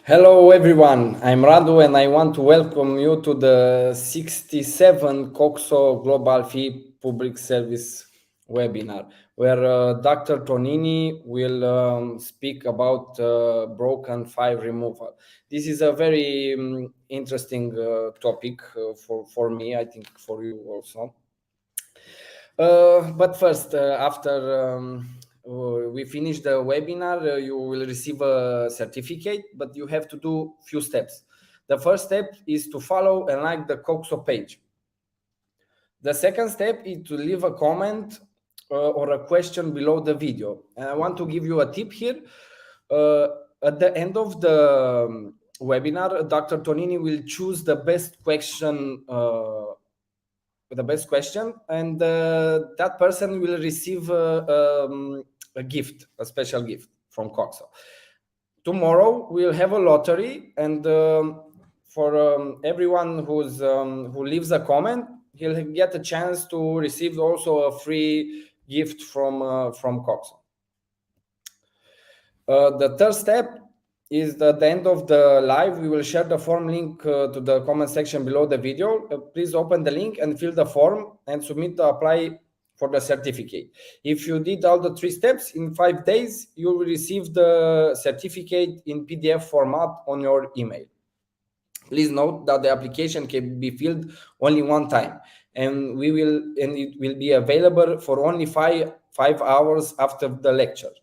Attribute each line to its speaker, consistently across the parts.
Speaker 1: Hello everyone, I'm Radu and I want to welcome you to the 67th COXO Global Fee Public Service webinar, where Dr. Tonini will speak about broken file removal. This is a very interesting topic for me, I think for you also. But first, after we finish the webinar, you will receive a certificate, but you have to do few steps. The first step is to follow and like the COXO page. The second step is to leave a comment or a question below the video. And I want to give you a tip here. At the end of the webinar, Dr. Tonini will choose the best question and that person will receive a gift, a special gift from COXO. Tomorrow we'll have a lottery, and for everyone who leaves a comment, he'll get a chance to receive also a free gift from COXO. The third step is that at the end of the live, we will share the form link to the comment section below the video. Please open the link and fill the form and submit to apply for the certificate. If you did all the 3 steps in 5 days, you will receive the certificate in PDF format on your email. Please note that the application can be filled only one time, and it will be available for only five hours after the lecture.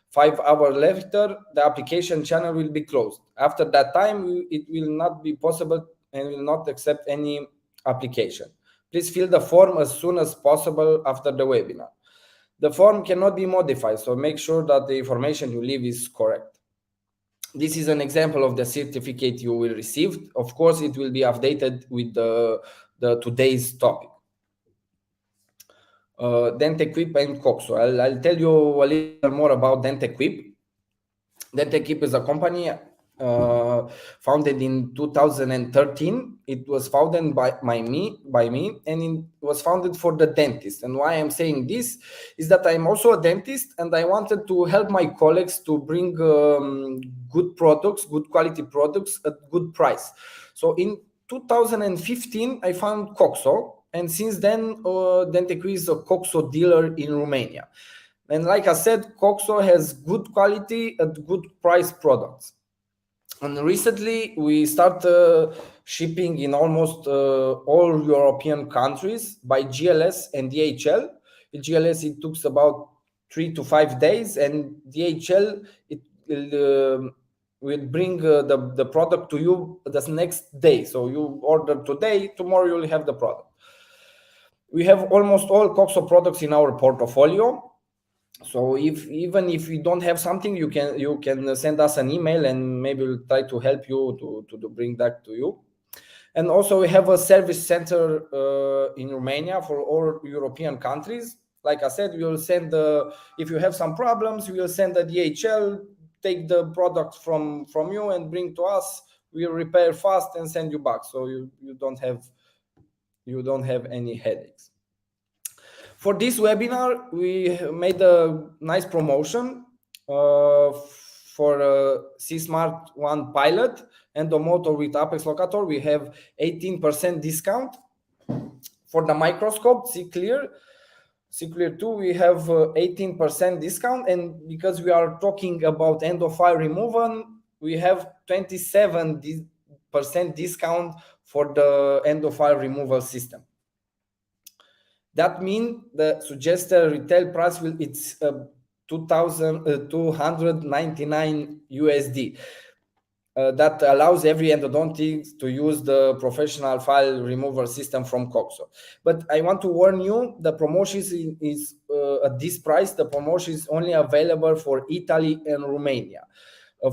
Speaker 1: 5 hours later, the application channel will be closed. After that time, it will not be possible and will not accept any application. Please fill the form as soon as possible after the webinar. The form cannot be modified, so make sure that the information you leave is correct. This is an example of the certificate you will receive. Of course, it will be updated with the today's topic. 𝐿𝐡 and COXO. I'll tell you a little more about 𝐿𝐡. 𝐿𝐡 is a company founded in 2013. It was founded by me, and it was founded for the dentist. And why I'm saying this is that I'm also a dentist, and I wanted to help my colleagues to bring good products, good quality products at good price. So in 2015, I found COXO, and since then, 𝐿𝐡 is a COXO dealer in Romania. And like I said, COXO has good quality at good price products. And recently, we start shipping in almost all European countries by GLS and DHL. In GLS, it took about 3 to 5 days, and DHL will bring the product to you the next day. So you order today, tomorrow you'll have the product. We have almost all COXO products in our portfolio. So even if you don't have something, you can send us an email, and maybe we'll try to help you to bring that to you. And also we have a service center in Romania for all European countries. Like I said, we will send if you have some problems, we will send the DHL, take the product from you and bring to us. We'll repair fast and send you back, so you don't have any headaches. For this webinar, we made a nice promotion for C-Smart 1 Pilot and the motor with Apex Locator. We have 18% discount. For the microscope, C-Clear 2, we have 18% discount. And because we are talking about end of file removal, we have 27% discount for the end of file removal system. That means the suggested retail price it's $2,299. That allows every endodontist to use the professional file removal system from COXO. But I want to warn you, the promotion is at this price. The promotion is only available for Italy and Romania.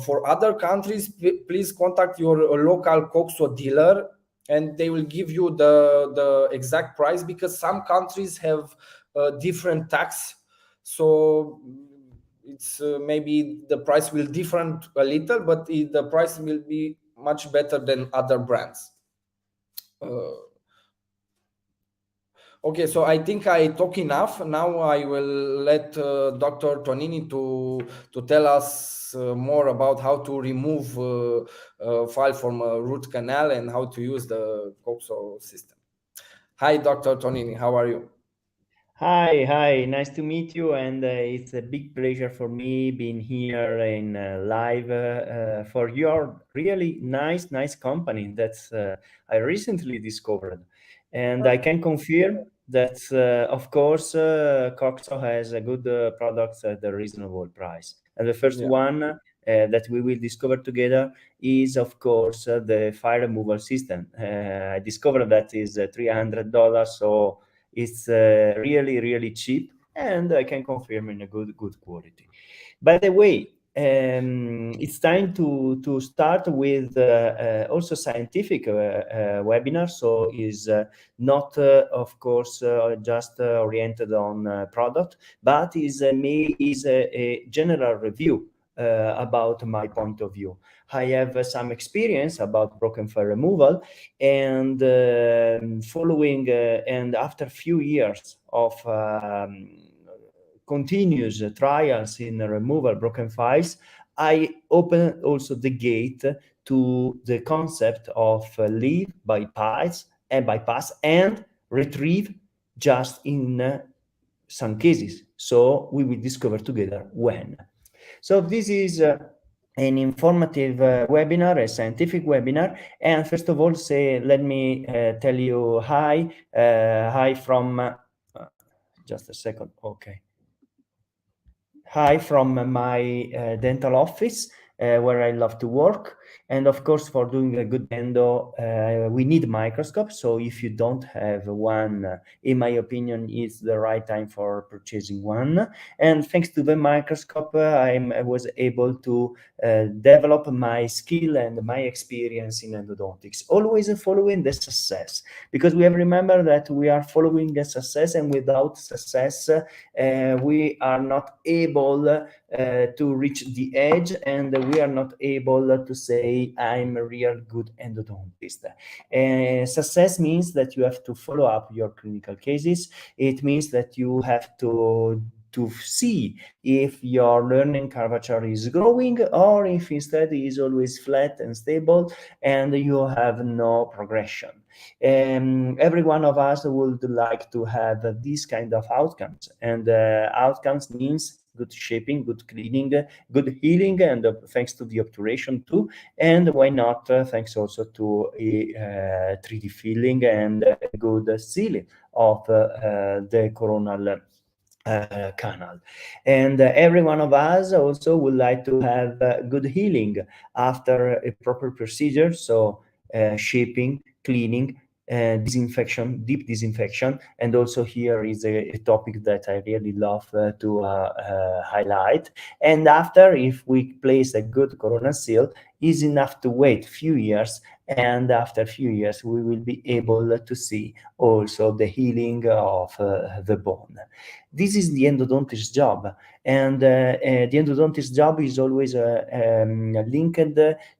Speaker 1: For other countries, please contact your local COXO dealer, and they will give you the exact price, because some countries have different tax. So it's maybe the price will different a little, but the price will be much better than other brands. Okay, so I think I talk enough. Now I will let Dr. Tonini to tell us more about how to remove file from a root canal and how to use the COXO system. Hi, Dr. Tonini, how are you?
Speaker 2: Hi, nice to meet you, and it's a big pleasure for me being here in live for your really nice company that's I recently discovered, and I can confirm that of course COXO has a good products at a reasonable price. And the first
Speaker 1: Yeah.
Speaker 2: one that we will discover together is of course the file removal system. I discovered that is $300, so it's really cheap, and I can confirm in a good quality. By the way, it's time to start with also scientific webinar. So is not of course just oriented on product, but is a general review about my point of view. I have some experience about broken file removal, and following and after a few years of continuous trials in removal broken files, I open also the gate to the concept of leave, bypass and retrieve just in some cases. So we will discover together when. So this is an informative webinar, a scientific webinar. And first of all, let me tell you hi from, just a second, okay. Hi from my dental office, where I love to work. And of course, for doing a good endo, we need microscope. So if you don't have one, in my opinion, it's the right time for purchasing one. And thanks to the microscope, I was able to develop my skill and my experience in endodontics, always following the success, because we have remember that we are following the success, and without success, we are not able to reach the edge, and we are not able to say I'm a real good endodontist. Success means that you have to follow up your clinical cases. It means that you have to see if your learning curvature is growing, or if instead it is always flat and stable and you have no progression. Every one of us would like to have these kind of outcomes, and outcomes means good shaping, good cleaning, good healing, and thanks to the obturation too, and why not thanks also to a 3D filling and a good sealing of the coronal canal. And every one of us also would like to have good healing after a proper procedure, so shaping, cleaning, disinfection, deep disinfection. And also here is a topic that I really love to highlight. And after, if we place a good corona seal, is enough to wait few years, and after a few years we will be able to see also the healing of the bone. This is the endodontist job, and the endodontist job is always linked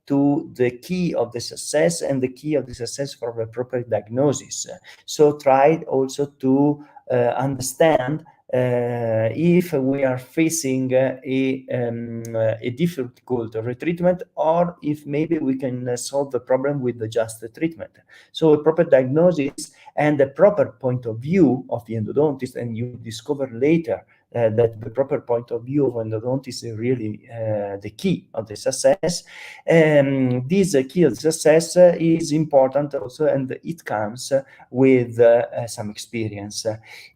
Speaker 2: to the key of the success, and the key of the success for a proper diagnosis. So try also to understand if we are facing a difficult retreatment, or if maybe we can solve the problem with just the treatment. So a proper diagnosis and a proper point of view of the endodontist, and you discover later that the proper point of view of endodontist is really the key of the success. This key of success is important also, and it comes with some experience.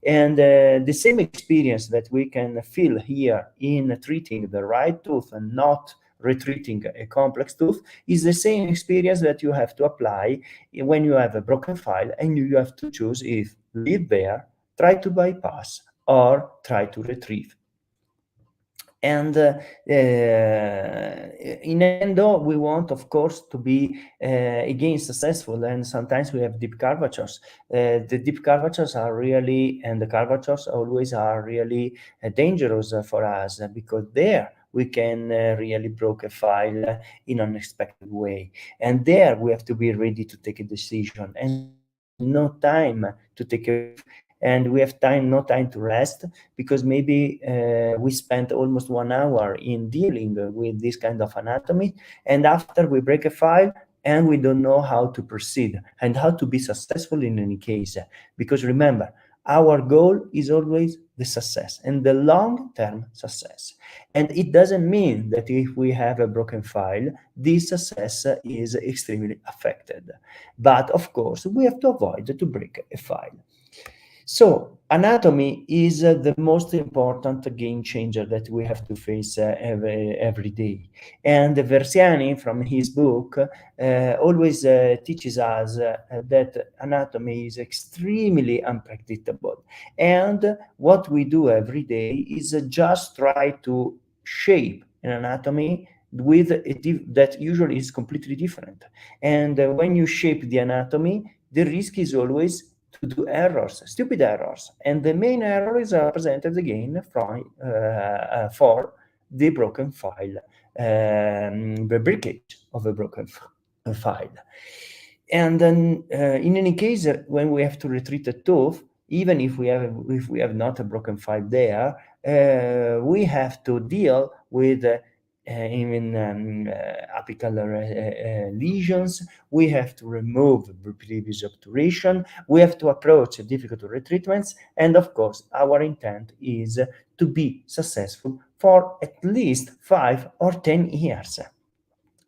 Speaker 2: And the same experience that we can feel here in treating the right tooth and not retreating a complex tooth is the same experience that you have to apply when you have a broken file and you have to choose if leave there, try to bypass, or try to retrieve. And in endo, we want, of course, to be again successful, and sometimes we have deep curvatures. The deep curvatures are really, and the curvatures always are really dangerous for us, because there we can really broke a file in an unexpected way, and there we have to be ready to take a decision, and no time to take a risk, and we have no time to rest, because maybe we spent almost 1 hour in dealing with this kind of anatomy, and after we break a file and we don't know how to proceed and how to be successful in any case. Because remember, our goal is always the success and the long-term success. And it doesn't mean that if we have a broken file, this success is extremely affected. But of course, we have to avoid to break a file. So anatomy is the most important game changer that we have to face every day. And Versiani, from his book, always teaches us that anatomy is extremely unpredictable. And what we do every day is just try to shape an anatomy with that usually is completely different. And when you shape the anatomy, the risk is always to do errors, stupid errors, and the main error is represented again from for the broken file, the breakage of a broken file. And then, in any case, when we have to retreat a tooth, even if we have not a broken file there, we have to deal with even apical lesions. We have to remove the previous obturation. We have to approach difficult retreatments. And of course, our intent is to be successful for at least 5 or 10 years.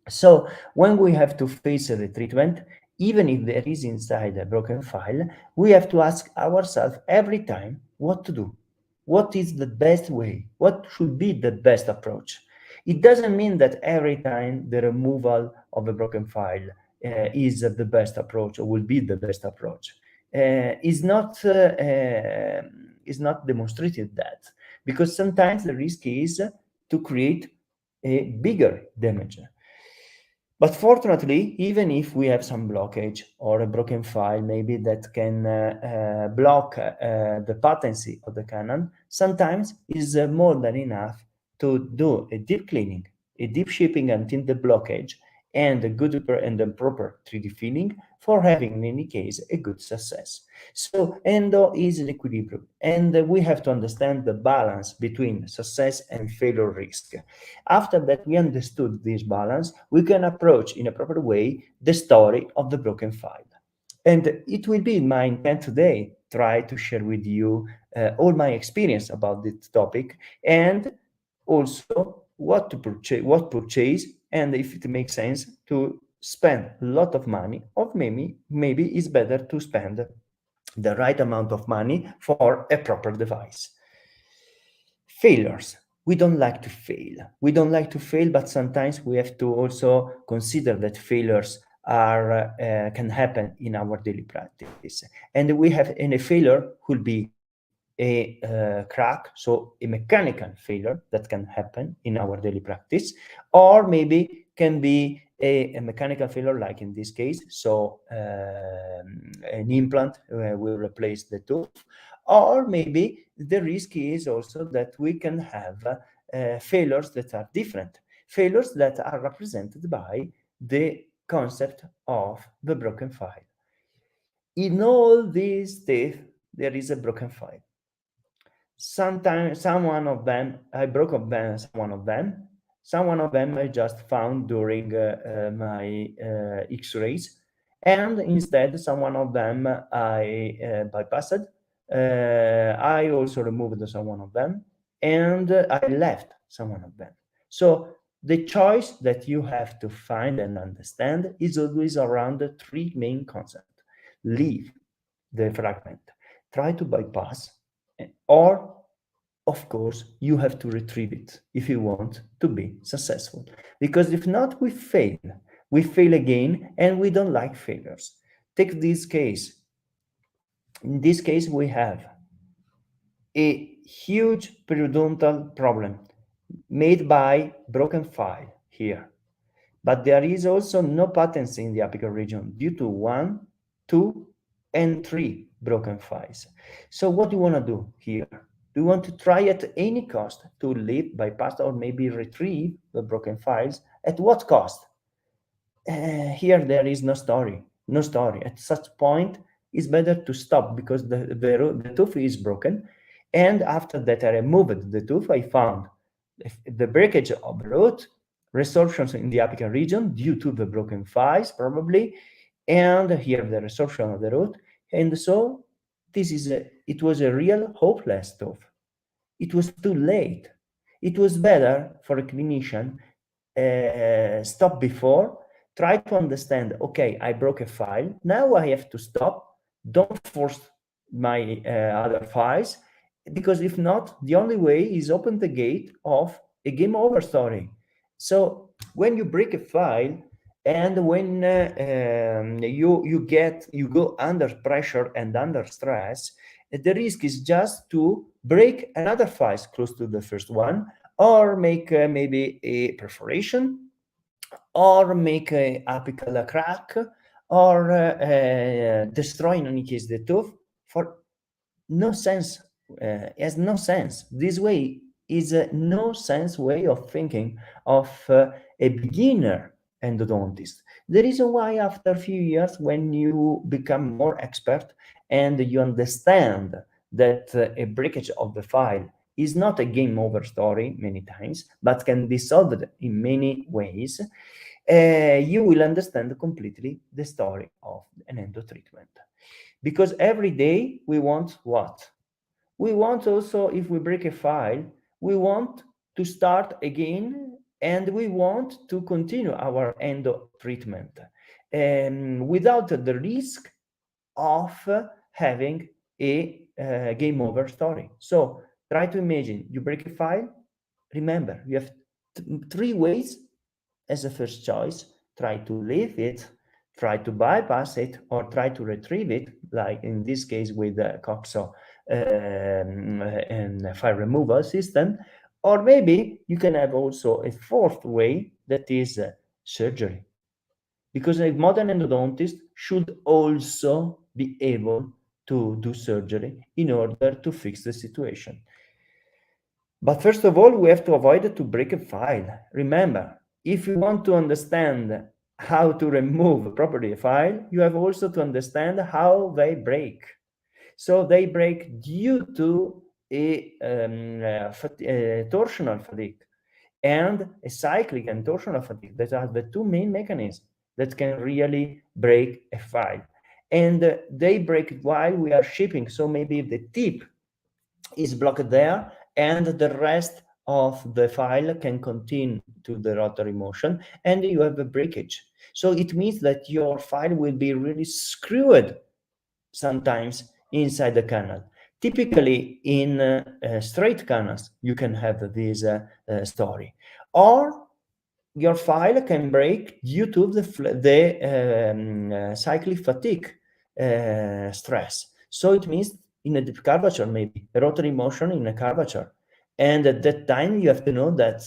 Speaker 2: So when we have to face a retreatment, even if there is inside a broken file, we have to ask ourselves every time what to do. What is the best way? What should be the best approach? It doesn't mean that every time the removal of a broken file is the best approach or will be the best approach. Is not demonstrated that, because sometimes the risk is to create a bigger damage. But fortunately, even if we have some blockage or a broken file, maybe that can block the patency of the cannon, sometimes is more than enough to do a deep cleaning, a deep shaping until the blockage, and a good and a proper 3D filling for having, in any case, a good success. So endo is an equilibrium, and we have to understand the balance between success and failure risk. After that we understood this balance, we can approach in a proper way the story of the broken file. And it will be my intent today try to share with you all my experience about this topic, and also what to purchase, and if it makes sense to spend a lot of money, or maybe it's better to spend the right amount of money for a proper device. Failures. We don't like to fail. We don't like to fail, but sometimes we have to also consider that failures are can happen in our daily practice. And a failure could be a crack, so a mechanical failure that can happen in our daily practice, or maybe can be a mechanical failure, like in this case, so an implant will replace the tooth, or maybe the risk is also that we can have failures that are different, failures that are represented by the concept of the broken file. In all these teeth, there is a broken file. Sometimes some one of them I broke up them, some one of them I just found during my X-rays, and instead some one of them I bypassed. I also removed some one of them, and I left some one of them. So the choice that you have to find and understand is always around the 3 main concepts. Leave the fragment, try to bypass, or of course you have to retrieve it if you want to be successful, because if not, we fail again, and we don't like failures. Take this case. In this case, we have a huge periodontal problem made by broken file here, but there is also no patency in the apical region due to 1, 2, and 3 broken files. So what do you want to do here? Do you want to try at any cost to leave, bypass, or maybe retrieve the broken files? At what cost? Here there is no story. At such point, it's better to stop because the tooth is broken. And after that I removed the tooth, I found the breakage of the root, resorptions in the apical region due to the broken files probably, and here the resorption of the root. And so it was a real hopeless tooth. It was too late. It was better for a clinician stop before, try to understand, okay, I broke a file, now I have to stop, don't force my other files, because if not, the only way is open the gate of a game over story. So when you break a file and when you go under pressure and under stress, the risk is just to break another file close to the first one, or make maybe a perforation, or make a apical crack, or destroy in any case the tooth for no sense. Has no sense. This way is a no sense way of thinking of a beginner endodontist. The reason why after a few years, when you become more expert and you understand that a breakage of the file is not a game over story many times, but can be solved in many ways, you will understand completely the story of an endo treatment. Because every day we want what? We want also, if we break a file, we want to start again, and we want to continue our endo treatment without the risk of having a game over story. So try to imagine you break a file. Remember, you have three ways as a first choice. Try to leave it, try to bypass it, or try to retrieve it, like in this case with the COXO and file removal system. Or maybe you can have also a fourth way, that is surgery. Because a modern endodontist should also be able to do surgery in order to fix the situation. But first of all, we have to avoid to break a file. Remember, if you want to understand how to remove properly a file, you have also to understand how they break. So they break due to a torsional fatigue and a cyclic and torsional fatigue. That are the two main mechanisms that can really break a file. And they break while we are shipping. So maybe the tip is blocked there, and the rest of the file can continue to the rotary motion, and you have a breakage. So it means that your file will be really screwed sometimes inside the canal. Typically in straight canals, you can have this story. Or your file can break due to the cyclic fatigue stress. So it means in a deep curvature, maybe a rotary motion in a curvature. And at that time, you have to know that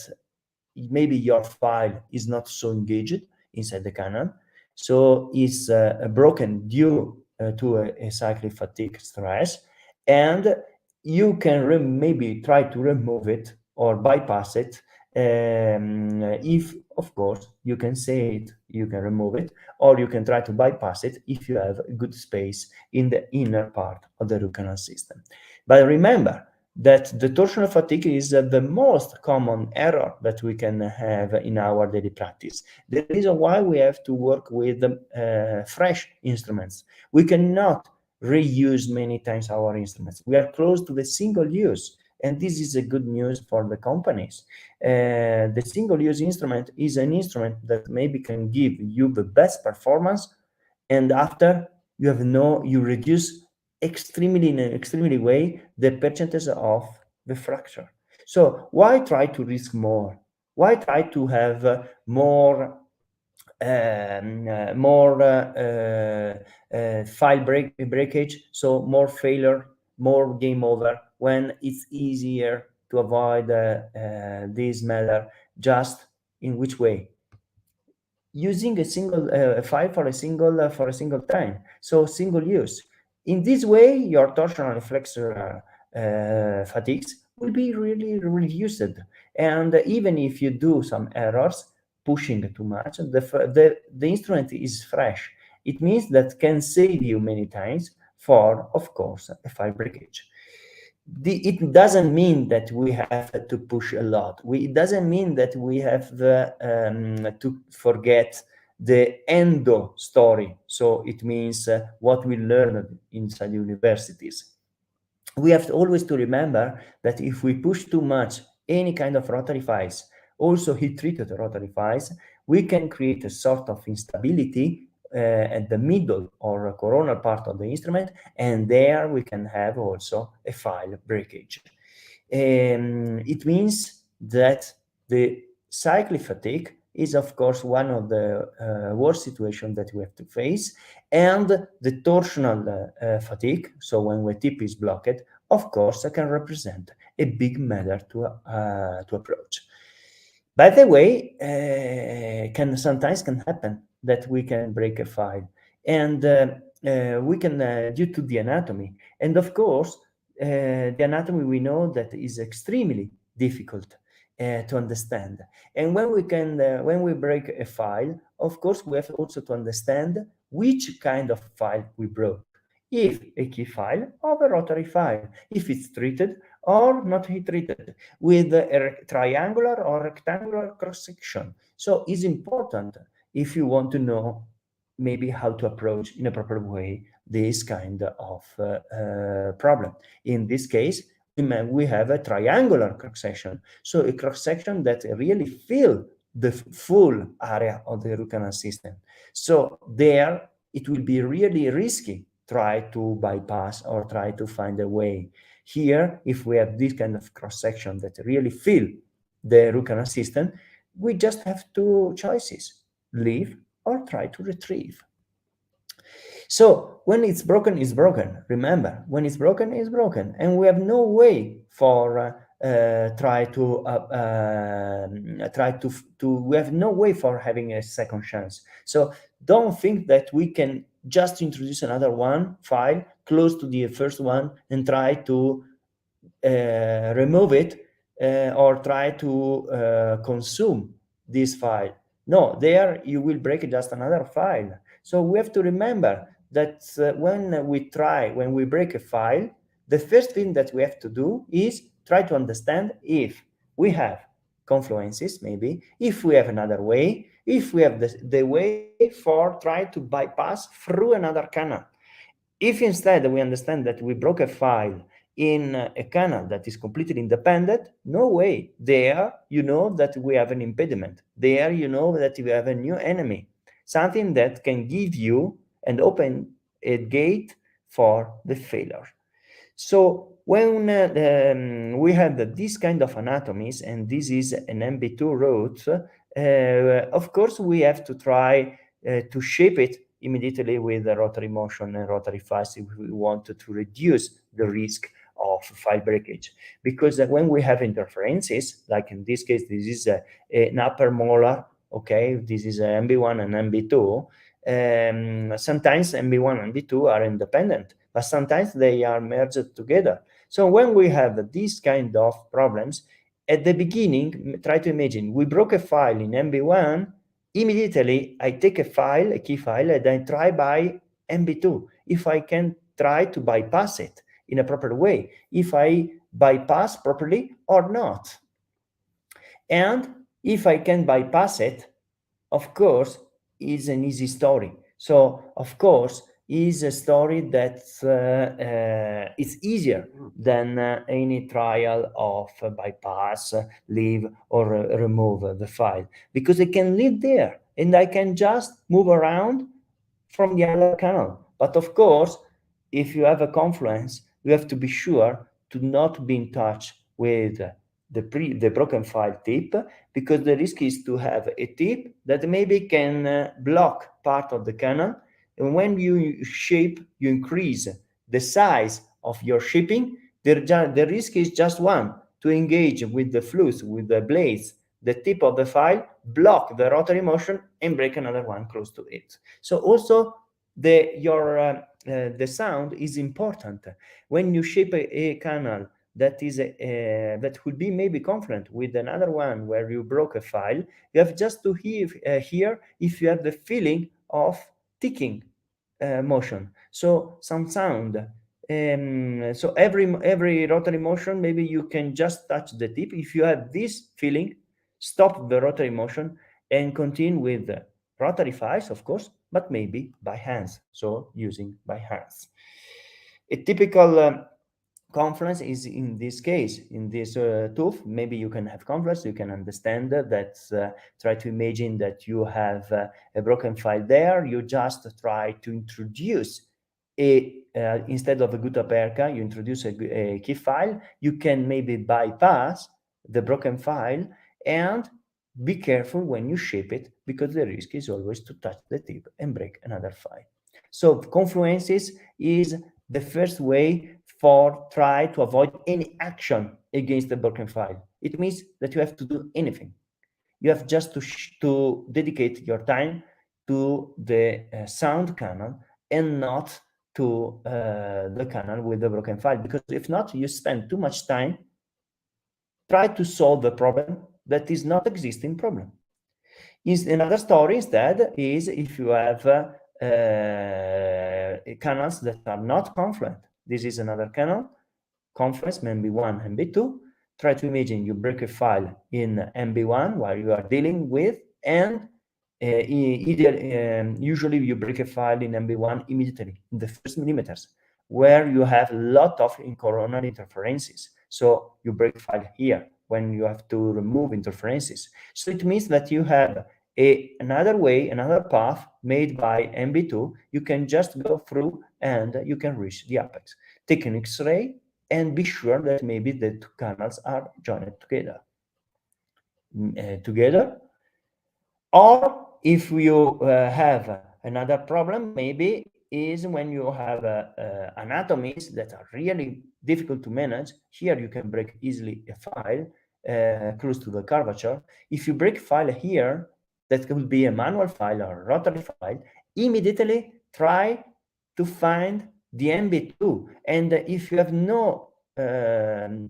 Speaker 2: maybe your file is not so engaged inside the canal. So it's broken due to a cyclic fatigue stress. And you can maybe try to remove it or bypass it. If, of course, you can say it, you can remove it, or you can try to bypass it if you have a good space in the inner part of the root canal system. But remember that the torsional fatigue is the most common error that we can have in our daily practice. The reason why we have to work with fresh instruments. We cannot reuse many times our instruments. We are close to the single use. And this is a good news for the companies. The single-use instrument is an instrument that maybe can give you the best performance, and after you reduce extremely in an extremely way the percentage of the fracture. So why try to risk more? Why try to have more file breakage, so more failure, more game over, when it's easier to avoid this matter just in which way? Using a single file for a single time, so single use. In this way, your torsional and flexor fatigues will be really reduced. And even if you do some errors, pushing too much, the instrument is fresh, It means that can save you many times for, of course, a file breakage. It doesn't mean that we have to push a lot. It doesn't mean that we have to forget the endo story. So it means what we learned inside universities. We have always to remember that if we push too much any kind of rotary files, also heat-treated rotary files, we can create a sort of instability at the middle or coronal part of the instrument, and there we can have also a file breakage. It means that the cyclic fatigue is, of course, one of the worst situations that we have to face, and the torsional fatigue, so when the tip is blocked, of course, can represent a big matter to approach. By the way, sometimes can happen that we can break a file, and we can due to the anatomy, and of course, the anatomy we know that is extremely difficult to understand. And when we break a file, of course, we have also to understand which kind of file we broke. If a key file or a rotary file, if it's treated or not treated with a triangular or rectangular cross-section. So it's important if you want to know maybe how to approach in a proper way this kind of problem. In this case, we have a triangular cross-section, so a cross-section that really fill the full area of the root canal system. So there it will be really risky try to bypass or try to find a way. Here, if we have this kind of cross-section that really fill the root canal system, we just have two choices: leave or try to retrieve. So when it's broken, it's broken. Remember, when it's broken, it's broken, and we have no way for we have no way for having a second chance. So don't think that we can just introduce another one file close to the first one and try to remove it or try to consume this file. No, there you will break just another file. So we have to remember that when we break a file, the first thing that we have to do is try to understand if we have confluences, maybe, if we have another way, if we have the way for try to bypass through another canal. If instead we understand that we broke a file in a canal that is completely independent, no way. There you know that we have an impediment. There you know that we have a new enemy, something that can give you and open a gate for the failure. So when we have this kind of anatomies, and this is an MB2 route, of course we have to try to shape it immediately with the rotary motion and rotary files if we want to reduce the risk of file breakage. Because when we have interferences, like in this case, this is an upper molar, okay, this is a MB1 and MB2, sometimes MB1 and MB2 are independent, but sometimes they are merged together. So when we have these kind of problems, at the beginning, try to imagine, we broke a file in MB1, immediately I take a key file, and I try by MB2, if I can try to bypass it in a proper way, if I bypass properly or not. And if I can bypass it, of course, is an easy story. So, of course, is a story that is easier than any trial of bypass, leave, or remove the file, because I can live there and I can just move around from the other canal. But of course, if you have a confluence, you have to be sure to not be in touch with the broken file tip, because the risk is to have a tip that maybe can block part of the canal. And when you shape, you increase the size of your shaping, the risk is just one, to engage with the flutes, with the blades, the tip of the file, block the rotary motion and break another one close to it. So also the sound is important. When you shape a canal that is that will be maybe confluent with another one where you broke a file, you have just to hear if you have the feeling of ticking motion, so some sound. So every rotary motion, maybe you can just touch the tip. If you have this feeling, stop the rotary motion and continue with the rotary files, of course, but maybe by hands, so using by hands. A typical confluence is in this case, in this tooth. Maybe you can have confluence, you can understand that, try to imagine that you have a broken file there, you just try to introduce instead of a 𝐄𝐧𝐠𝐥𝐢𝐬𝐡, you introduce a key file. You can maybe bypass the broken file, and be careful when you shape it, because the risk is always to touch the tip and break another file. So confluences is the first way for try to avoid any action against the broken file. It means that you have to do anything. You have just to dedicate your time to the sound canal and not to the canal with the broken file, because if not, you spend too much time try to solve a problem that is not existing problem. Another story instead is if you have canals that are not confluent. This is another canal, confluence, MB1, MB2. Try to imagine you break a file in MB1 while you are dealing with, and usually you break a file in MB1 immediately in the first millimeters, where you have a lot of coronal interferences. So you break file here when you have to remove interferences. So it means that you have another way, another path made by MB2. You can just go through and you can reach the apex. Take an X-ray and be sure that maybe the two canals are joined together. Or if you have another problem, maybe is when you have anatomies that are really difficult to manage. Here you can break easily a file close to the curvature. If you break file here, that could be a manual file or a rotary file, immediately try to find the MB2. And if you have no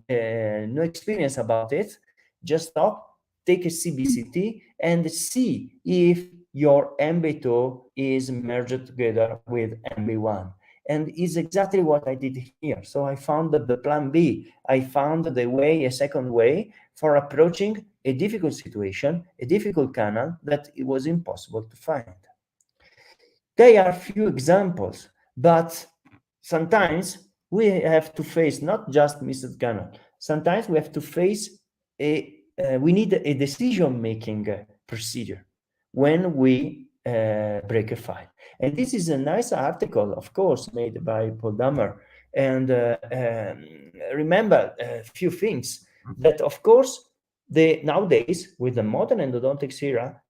Speaker 2: experience about it, just stop, take a CBCT and see if your MB2 is merged together with MB1. And it's exactly what I did here. So I found the plan B. I found the way, a second way for approaching a difficult situation, a difficult canal that it was impossible to find. There are few examples, but sometimes we have to face not just missed canal. Sometimes we have to face we need a decision-making procedure when we break a file. And this is a nice article, of course, made by Paul Dummer. And remember a few things that, of course, nowadays, with the modern endodontics era,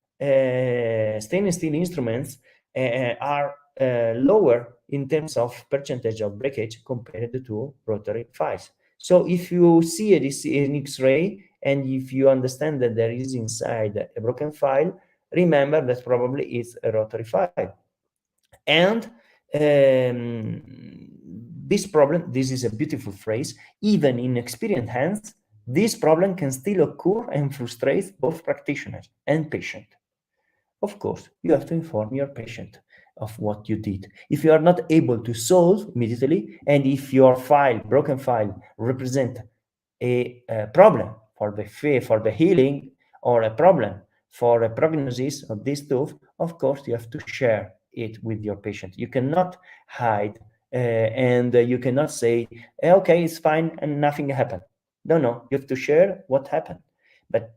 Speaker 2: stainless steel instruments are lower in terms of percentage of breakage compared to rotary files. So if you see an X-ray and if you understand that there is inside a broken file, remember that probably it's a rotary file. And this problem, this is a beautiful phrase, even in experienced hands, this problem can still occur and frustrate both practitioners and patient. Of course, you have to inform your patient of what you did. If you are not able to solve immediately, and if your file, broken file, represent a problem for the healing, or a problem for a prognosis of this tooth, of course, you have to share it with your patient. You cannot hide and you cannot say, okay, it's fine and nothing happened. No, you have to share what happened. But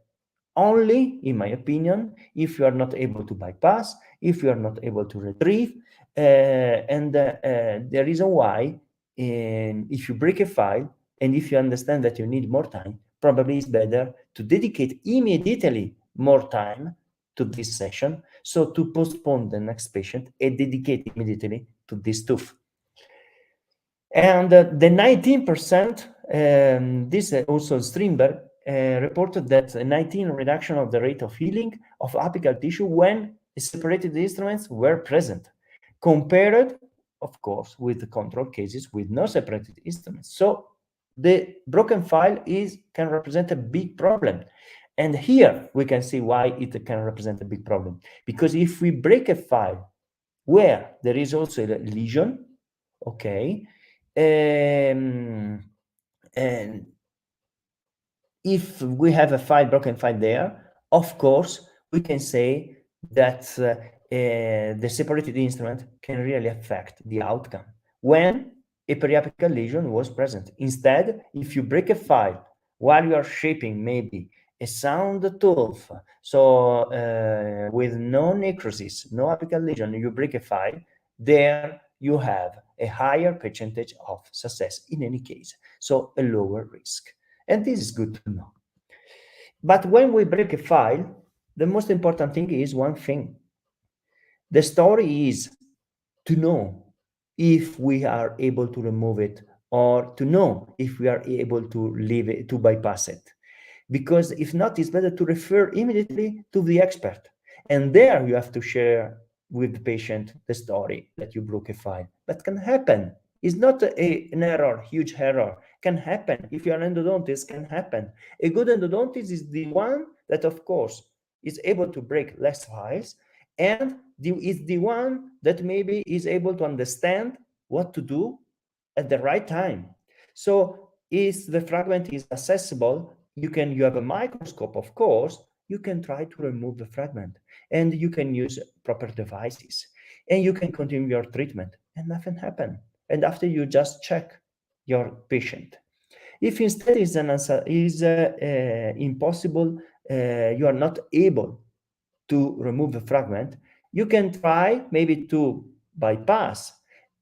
Speaker 2: only, in my opinion, if you are not able to bypass, if you are not able to retrieve, and the reason why, if you break a file, and if you understand that you need more time, probably it's better to dedicate immediately more time to this session, so to postpone the next patient and dedicate immediately to this tooth. And the 19%, this also Strindberg reported that a 19% reduction of the rate of healing of apical tissue when separated instruments were present, compared, of course, with the control cases with no separated instruments. So the broken file can represent a big problem. And here we can see why it can represent a big problem. Because if we break a file where there is also a lesion, okay, and if we have a file, broken file there, of course, we can say that the separated instrument can really affect the outcome when a periapical lesion was present. Instead, if you break a file while you are shaping maybe a sound tooth, so with no necrosis, no apical lesion, you break a file, there you have a higher percentage of success in any case, so a lower risk. And this is good to know. But when we break a file, the most important thing is one thing. The story is to know if we are able to remove it or to know if we are able to leave it, to bypass it. Because if not, it's better to refer immediately to the expert. And there you have to share with the patient the story that you broke a file. That can happen. It's not an error, huge error. Can happen. If you're an endodontist, can happen. A good endodontist is the one that, of course, is able to break less files, and is the one that maybe is able to understand what to do at the right time. So if the fragment is accessible, you have a microscope, of course, you can try to remove the fragment, and you can use proper devices, and you can continue your treatment, and nothing happens. And after you just check your patient. If instead is impossible, you are not able to remove the fragment, you can try maybe to bypass.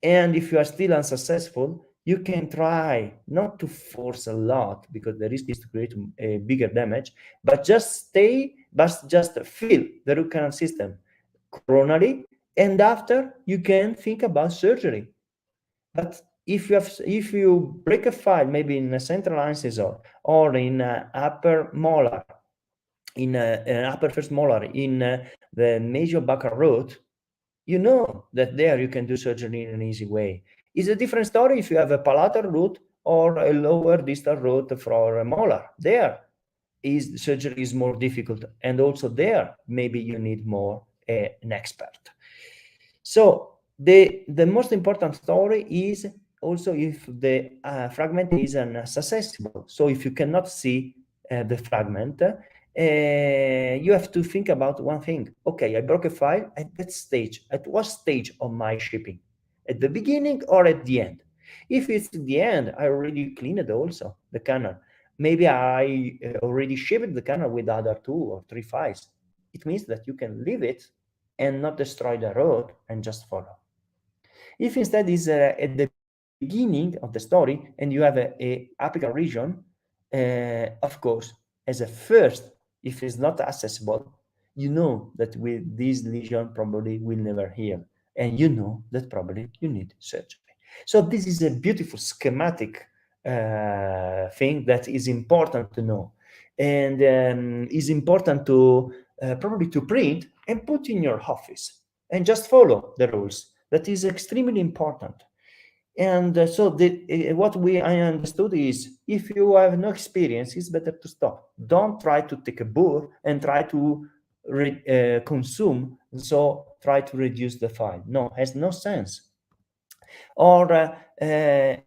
Speaker 2: And if you are still unsuccessful, you can try not to force a lot, because the risk is to create a bigger damage, but just fill the root canal system coronally, and after you can think about surgery. But if you break a file, maybe in a central incisor or in upper molar, in upper first molar, in the major buccal root, you know that there you can do surgery in an easy way. It's a different story if you have a palatal root or a lower distal root for a molar. There surgery is more difficult, and also there maybe you need more an expert. So the most important story is also if the fragment is inaccessible. So if you cannot see the fragment, you have to think about one thing. Okay, I broke a file at that stage. At what stage of my shipping? At the beginning or at the end? If it's at the end, I already cleaned also the canal. Maybe I already shipped the canal with other 2 or 3 files. It means that you can leave it and not destroy the road and just follow. If instead is at the beginning of the story and you have a apical region, of course, as a first, if it's not accessible, you know that with this lesion probably will never heal, and you know that probably you need surgery. So this is a beautiful schematic thing that is important to know, and is important to probably to print and put in your office and just follow the rules. That is extremely important. And so what I understood is, if you have no experience, it's better to stop. Don't try to take a burr and try to consume, so try to reduce the file. No, has no sense. Or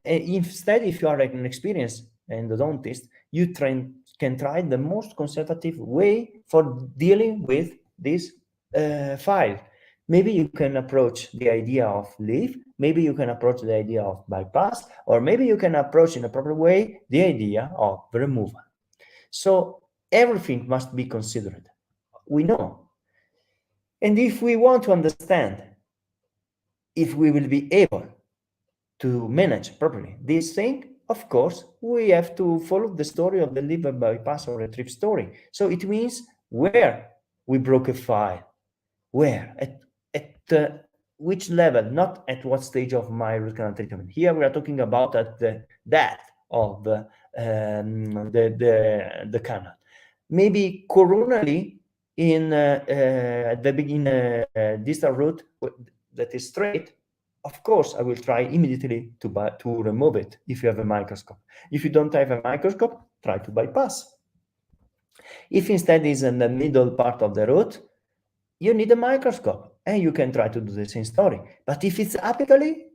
Speaker 2: instead, if you are an experienced endodontist, you can try the most conservative way for dealing with this file. Maybe you can approach the idea of leave, maybe you can approach the idea of bypass, or maybe you can approach in a proper way the idea of removal. So everything must be considered. We know. And if we want to understand if we will be able to manage properly this thing, of course, we have to follow the story of the liver bypass or retrieve story. So it means where we broke a file, where, at which level, not at what stage of my root canal treatment. Here we are talking about at the depth of the canal. Maybe coronally in at the beginning, distal root that is straight. Of course, I will try immediately to remove it if you have a microscope. If you don't have a microscope, try to bypass. If instead is in the middle part of the root, you need a microscope, and you can try to do the same story. But if it's apically,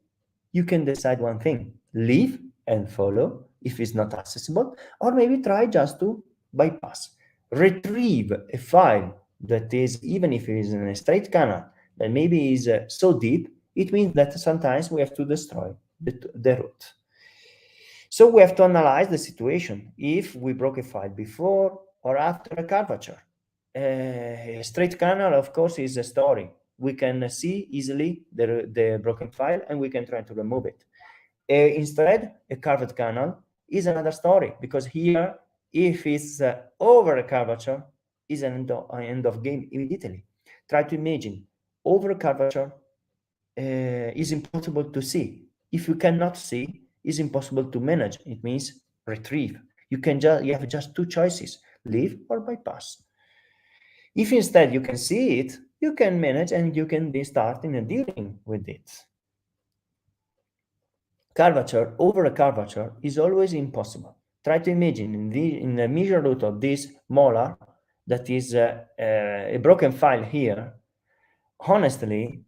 Speaker 2: you can decide one thing: leave and follow if it's not accessible, or maybe try just to bypass. Retrieve a file that is, even if it is in a straight canal, that maybe is so deep, it means that sometimes we have to destroy the root. So we have to analyze the situation. If we broke a file before or after a curvature. A straight canal, of course, is a story. We can see easily the broken file, and we can try to remove it. Instead, a curved canal is another story, because here, if it's over a curvature, is an end of game immediately. Try to imagine, over a curvature is impossible to see. If you cannot see, it's impossible to manage. It means retrieve. You have just two choices: leave or bypass. If instead you can see it, you can manage, and you can be starting dealing with it. Curvature over a curvature is always impossible. Try to imagine in the measure root of this molar, that is a broken file here. Honestly,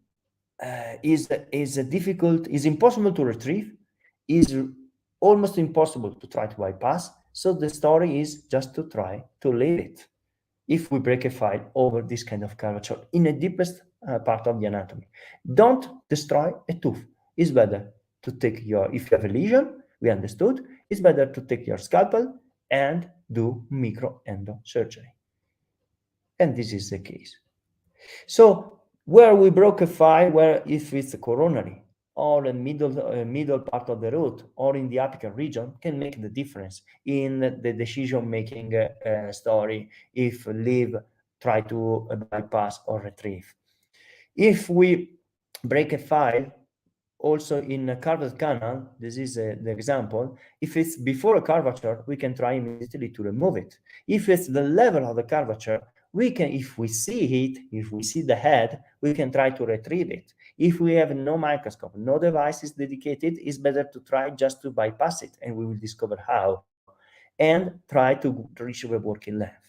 Speaker 2: is difficult, is impossible to retrieve, is almost impossible to try to bypass. So the story is just to try to leave it. If we break a file over this kind of curvature in the deepest part of the anatomy, don't destroy a tooth. It's better to take if you have a lesion, we understood, it's better to take your scalpel and do microendosurgery. And this is the case. So where we broke a file, where if it's a coronary or a middle part of the root or in the apical region, can make the difference in the decision-making story, if leave, try to bypass or retrieve. If we break a file also in a curved canal, this is the example. If it's before a curvature, we can try immediately to remove it. If it's the level of the curvature, we can, if we see it, if we see the head, we can try to retrieve it. If we have no microscope, no device is dedicated, it's better to try just to bypass it, and we will discover how, and try to reach the working length.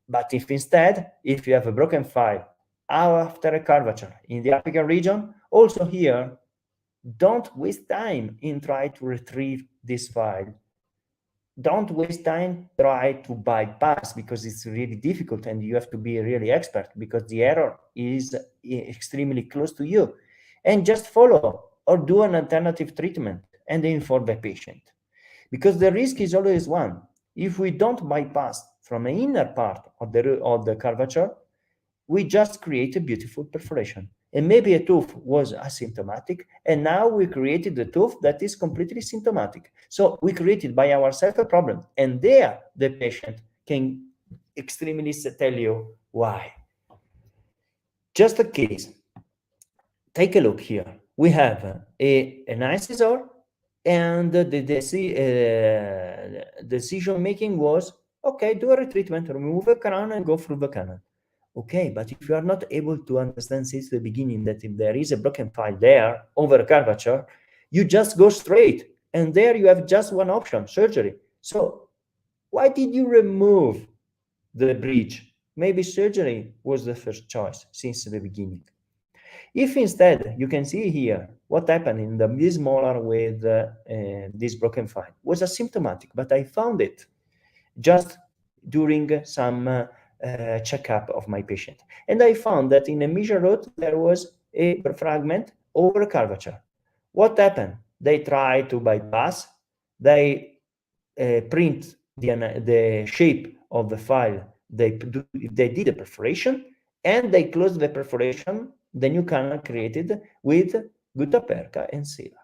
Speaker 2: But if instead, if you have a broken file after a curvature in the apical region, also here, don't waste time in trying to retrieve this file. Don't waste time try to bypass, because it's really difficult, and you have to be really expert, because the error is extremely close to you. And just follow or do an alternative treatment and inform the patient, because the risk is always one. If we don't bypass from the inner part of the curvature, we just create a beautiful perforation. And maybe a tooth was asymptomatic, and now we created a tooth that is completely symptomatic. So we created by ourselves a problem, and there the patient can extremely tell you why. Just a case. Take a look here. We have an incisor, and the decision-making was, okay, do a retreatment, remove a crown and go through the canal. Okay, but if you are not able to understand since the beginning that if there is a broken file there over a curvature, you just go straight, and there you have just one option: surgery. So why did you remove the bridge? Maybe surgery was the first choice since the beginning. If instead, you can see here what happened in this molar with this broken file was asymptomatic, but I found it just during some checkup of my patient. And I found that in a measure root, there was a fragment over a curvature. What happened? They try to bypass, they print the shape of the file, they did a perforation, and they closed the perforation, the new canal created with gutta-percha and sila.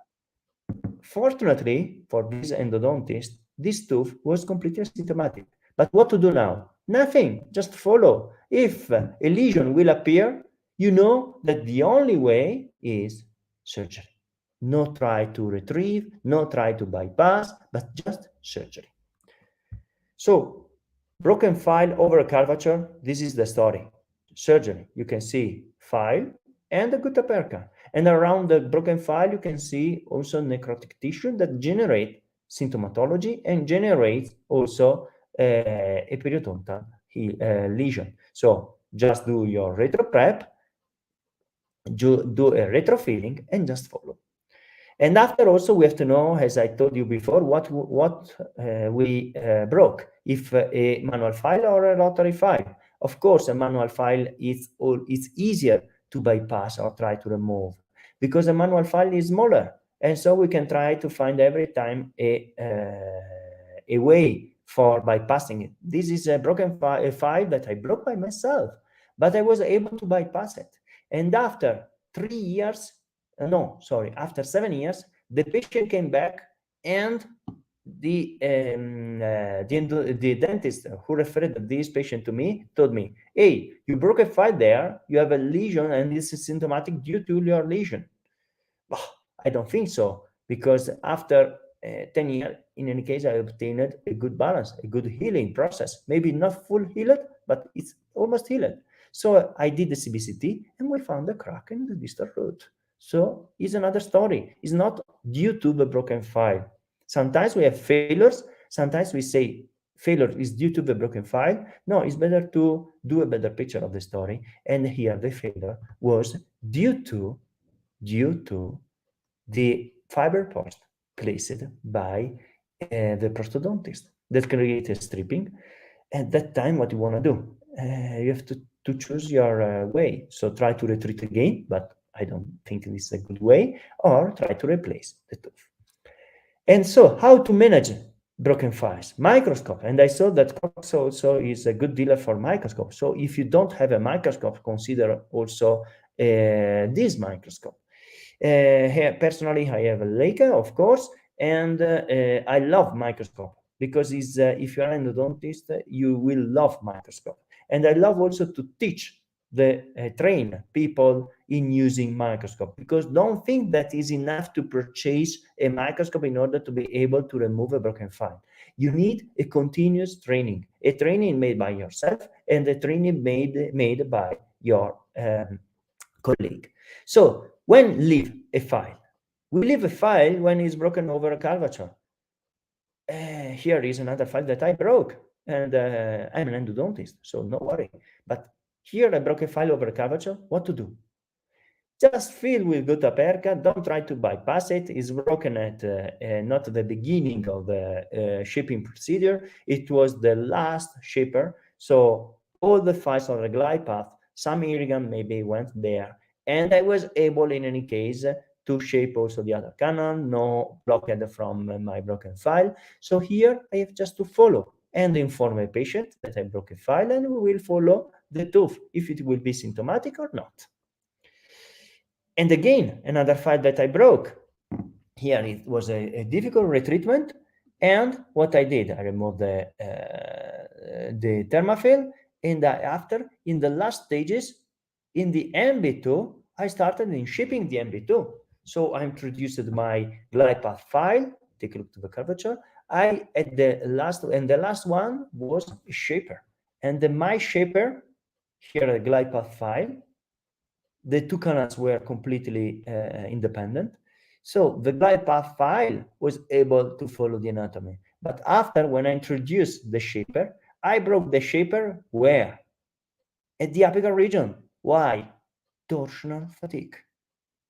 Speaker 2: Fortunately for this endodontist, this tooth was completely asymptomatic. But what to do now? Nothing, just follow. If a lesion will appear, you know that the only way is surgery. No try to retrieve, no try to bypass, but just surgery. So, broken file over a curvature, this is the story. Surgery, you can see file and the gutta-percha. And around the broken file, you can see also necrotic tissue that generate symptomatology and generates also a periodontal lesion. So Just do your retro prep, do a retro filling, and just follow. And after also we have to know, as I told you before, what we broke, if a manual file or a rotary file. Of course, a manual file it's easier to bypass or try to remove, because a manual file is smaller, and so we can try to find every time a way for bypassing it. This is a broken file that I broke by myself, but I was able to bypass it. And after 3 years, after 7 years, the patient came back, and the dentist who referred this patient to me told me, hey, you broke a file there, you have a lesion, and this is symptomatic due to your lesion. Well, I don't think so, because after 10 years, in any case, I obtained a good balance, a good healing process. Maybe not full healed, but it's almost healed. So I did the CBCT, and we found a crack in the distal root. So it's another story. It's not due to the broken file. Sometimes we have failures. Sometimes we say failure is due to the broken file. No, it's better to do a better picture of the story. And here the failure was due to the fiber post placed by the prosthodontist that created stripping. At that time, what you want to do? You have to choose your way. So try to retreat again, but I don't think this is a good way, or try to replace the tooth. And so how to manage broken files? Microscope. And I saw that COXO also is a good dealer for microscope. So if you don't have a microscope, consider also this microscope. Here, personally, I have a Leica, of course, and I love microscope, because if you're an endodontist, you will love microscope. And I love also to teach train people in using microscope, because don't think that is enough to purchase a microscope in order to be able to remove a broken file. You need a continuous training, a training made by yourself, and a training made by your colleague. So when leave a file, we leave a file when it's broken over a curvature. Here is another file that I broke, and I'm an endodontist, so no worry. But here I broke a file over a curvature. What to do? Just fill with gutta perca. Don't try to bypass it. It's broken at not the beginning of the shaping procedure. It was the last shaper. So all the files on the glide path, some irrigant maybe went there. And I was able, in any case, to shape also the other canal, no blockade from my broken file. So here I have just to follow and inform a patient that I broke a file, and we will follow the tooth, if it will be symptomatic or not. And again, another file that I broke. Here it was a difficult retreatment, and what I did, I removed the thermofill, and after, in the last stages, in the MB2, I started in shaping the MB2. So I introduced my glide path file. Take a look to the curvature. The last one was a shaper, and my shaper here, the glide path file. The two canals were completely independent. So the glide path file was able to follow the anatomy. But after, when I introduced the shaper, I broke the shaper where? At the apical region. Why? Torsional fatigue.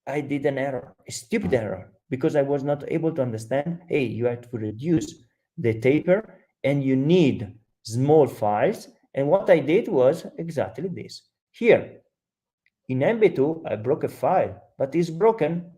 Speaker 2: I did an error, a stupid error, because I was not able to understand, hey, you have to reduce the taper and you need small files. And what I did was exactly this. Here, in MB2, I broke a file, but it's broken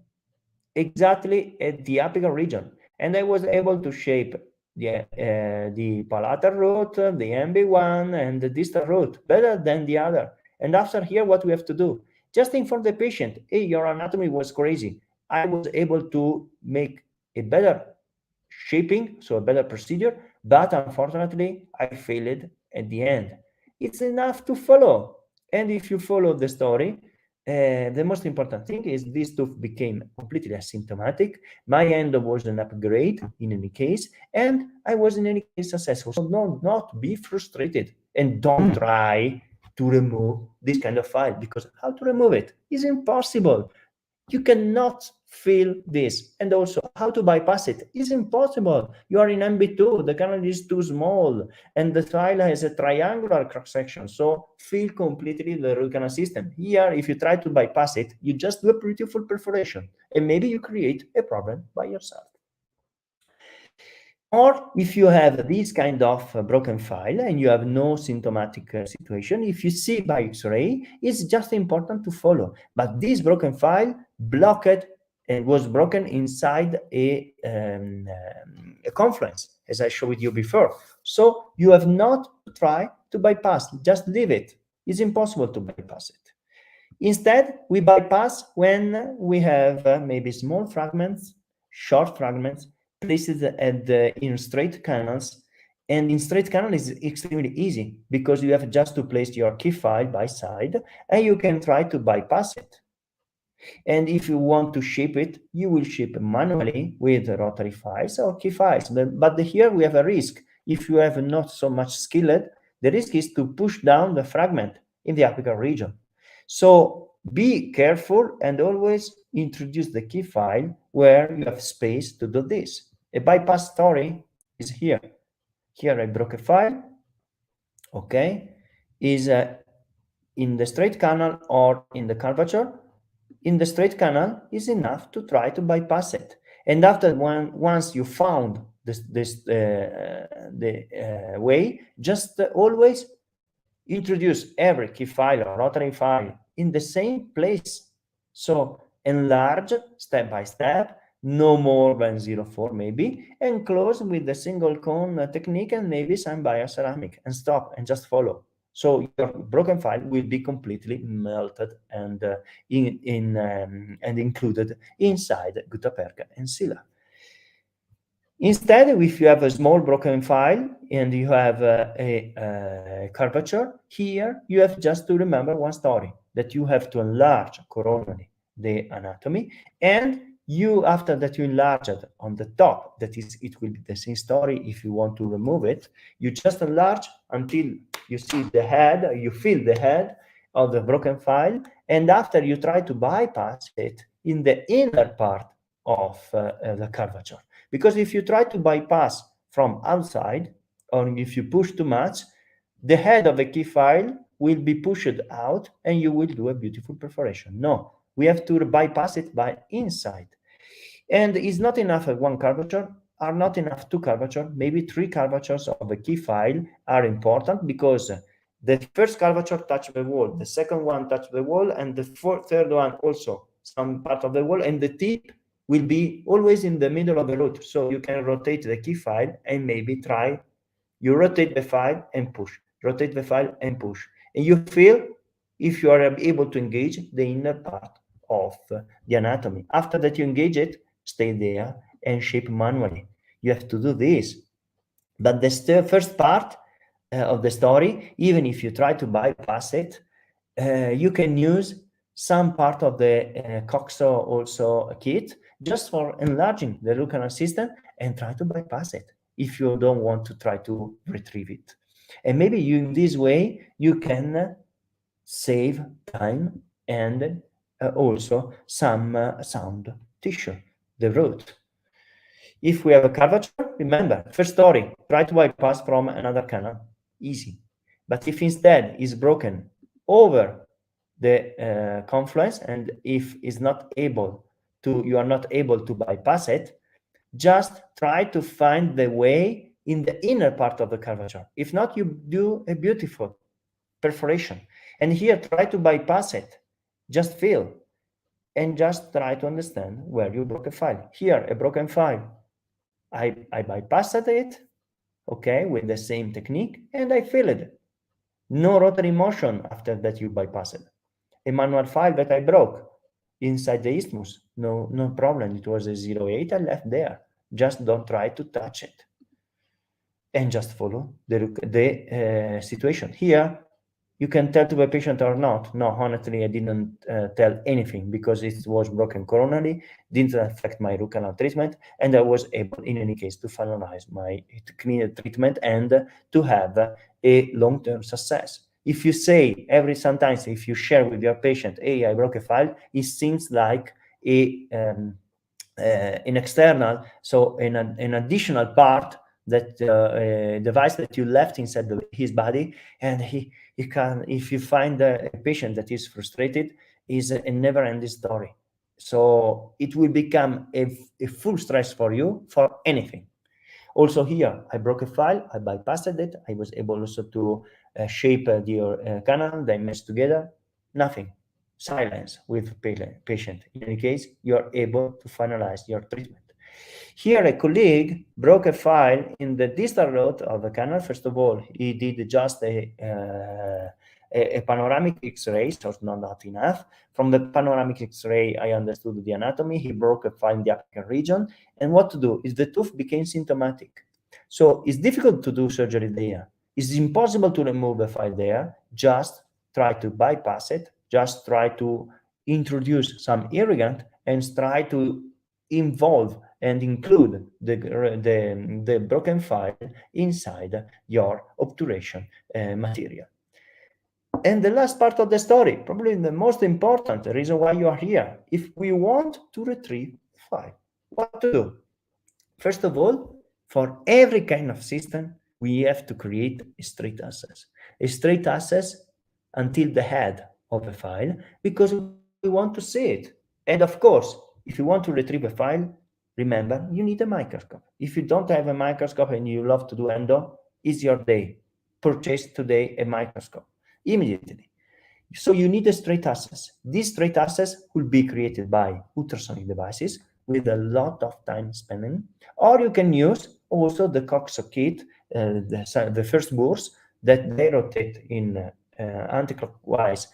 Speaker 2: exactly at the apical region. And I was able to shape the palatal root, the MB1, and the distal root better than the other. And after here, what we have to do? Just inform the patient, hey, your anatomy was crazy. I was able to make a better shaping, so a better procedure, but unfortunately, I failed at the end. It's enough to follow. And if you follow the story, the most important thing is this tooth became completely asymptomatic. My endo was an upgrade in any case, and I was in any case successful. So not be frustrated, and don't try to remove this kind of file, because how to remove it is impossible. You cannot feel this. And also how to bypass it is impossible. You are in MB2, the canal is too small, and the file has a triangular cross-section, so feel completely the root canal system. Here, if you try to bypass it, you just do a beautiful perforation, and maybe you create a problem by yourself. Or if you have this kind of broken file and you have no symptomatic situation, if you see by X-ray, it's just important to follow. But this broken file blocked and was broken inside a confluence, as I showed you before. So you have not to try to bypass, just leave it. It's impossible to bypass it. Instead, we bypass when we have maybe small fragments, short fragments, placed in straight canals. And in straight canal is extremely easy because you have just to place your key file by side and you can try to bypass it. And if you want to ship it, you will ship manually with rotary files or key files. But here we have a risk. If you have not so much skilled, the risk is to push down the fragment in the apical region. So be careful and always introduce the key file where you have space to do this. A bypass story is here. Here I broke a file, okay, is in the straight canal or in the curvature. In the straight canal is enough to try to bypass it. And after once you found the way, just always introduce every key file or rotary file in the same place. So enlarge step by step, no more than 0.4 maybe, and close with the single cone technique and maybe some bioceramic, and stop and just follow. So your broken file will be completely melted and and included inside guttapercha and sila. Instead, if you have a small broken file and you have a curvature, here you have just to remember one story, that you have to enlarge coronally the anatomy, and you, after that you enlarge it on the top, that is, it will be the same story if you want to remove it, you just enlarge until you see the head, you feel the head of the broken file, and after you try to bypass it in the inner part of the curvature. Because if you try to bypass from outside, or if you push too much, the head of the key file will be pushed out and you will do a beautiful perforation. No, we have to bypass it by inside. And it's not enough one curvature, are not enough two curvatures, maybe three curvatures of the key file are important, because the first curvature touch the wall, the second one touch the wall, and the third one also some part of the wall, and the tip will be always in the middle of the root. So you can rotate the key file and maybe try, you rotate the file and push, rotate the file and push. And you feel if you are able to engage the inner part of the anatomy. After that you engage it, stay there and shape manually. You have to do this. But the first part of the story, even if you try to bypass it, you can use some part of the COXO also kit just for enlarging the root canal system and try to bypass it if you don't want to try to retrieve it. And maybe you, in this way, you can save time and also some sound tissue, the root. If we have a curvature, remember, first story, try to bypass from another canal, easy. But if instead is broken over the confluence, and if is not able to, you are not able to bypass it, just try to find the way in the inner part of the curvature. If not, you do a beautiful perforation. And here, try to bypass it. Just feel and just try to understand where you broke a file. Here, a broken file. I bypassed it, okay, with the same technique, and I feel it. No rotary motion after that you bypass it. A manual file that I broke inside the isthmus, no problem. It was a 0.8, I left there. Just don't try to touch it. And just follow the situation. Here, you can tell to the patient or not. No, honestly, I didn't tell anything because it was broken coronally, didn't affect my root canal treatment, and I was able, in any case, to finalize my treatment and to have a long-term success. If you say sometimes if you share with your patient, hey, I broke a file, it seems like an external, so an additional part, that device that you left inside his body, and he can, if you find a patient that is frustrated, is a never-ending story. So it will become a full stress for you for anything. Also here, I broke a file, I bypassed it, I was able also to shape the canal, they meshed together, nothing. Silence with patient. In any case, you are able to finalize your treatment. Here, a colleague broke a file in the distal road of the canal. First of all, he did just a panoramic X-ray, so it's not enough. From the panoramic X-ray, I understood the anatomy. He broke a file in the apical region. And what to do is the tooth became symptomatic. So it's difficult to do surgery there. It's impossible to remove a file there. Just try to bypass it. Just try to introduce some irrigant and try to involve and include the broken file inside your obturation material. And the last part of the story, probably the most important, the reason why you are here. If we want to retrieve the file, what to do? First of all, for every kind of system, we have to create a straight access. A straight access until the head of the file, because we want to see it. And of course, if you want to retrieve a file, remember, you need a microscope. If you don't have a microscope and you love to do endo, it's your day. Purchase today a microscope immediately. So you need a straight access. This straight access will be created by ultrasonic devices with a lot of time spending, or you can use also the COXO kit, the first burrs that they rotate in anti-clockwise,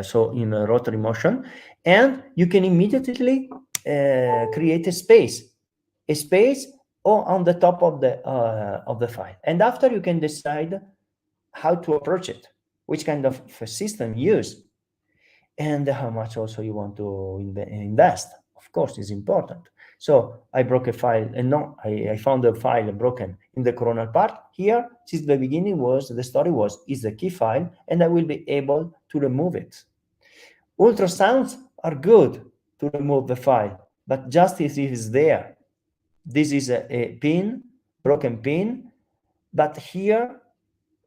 Speaker 2: so in a rotary motion, and you can immediately create a space or on the top of the file. And after, you can decide how to approach it, which kind of system use, and how much also you want to invest. Of course, is important. So I broke a file, and no, I found a file broken in the coronal part. Here, since the beginning, the story is the key file, and I will be able to remove it. Ultrasounds are good to remove the file, but just as it is there. This is a pin, broken pin, but here,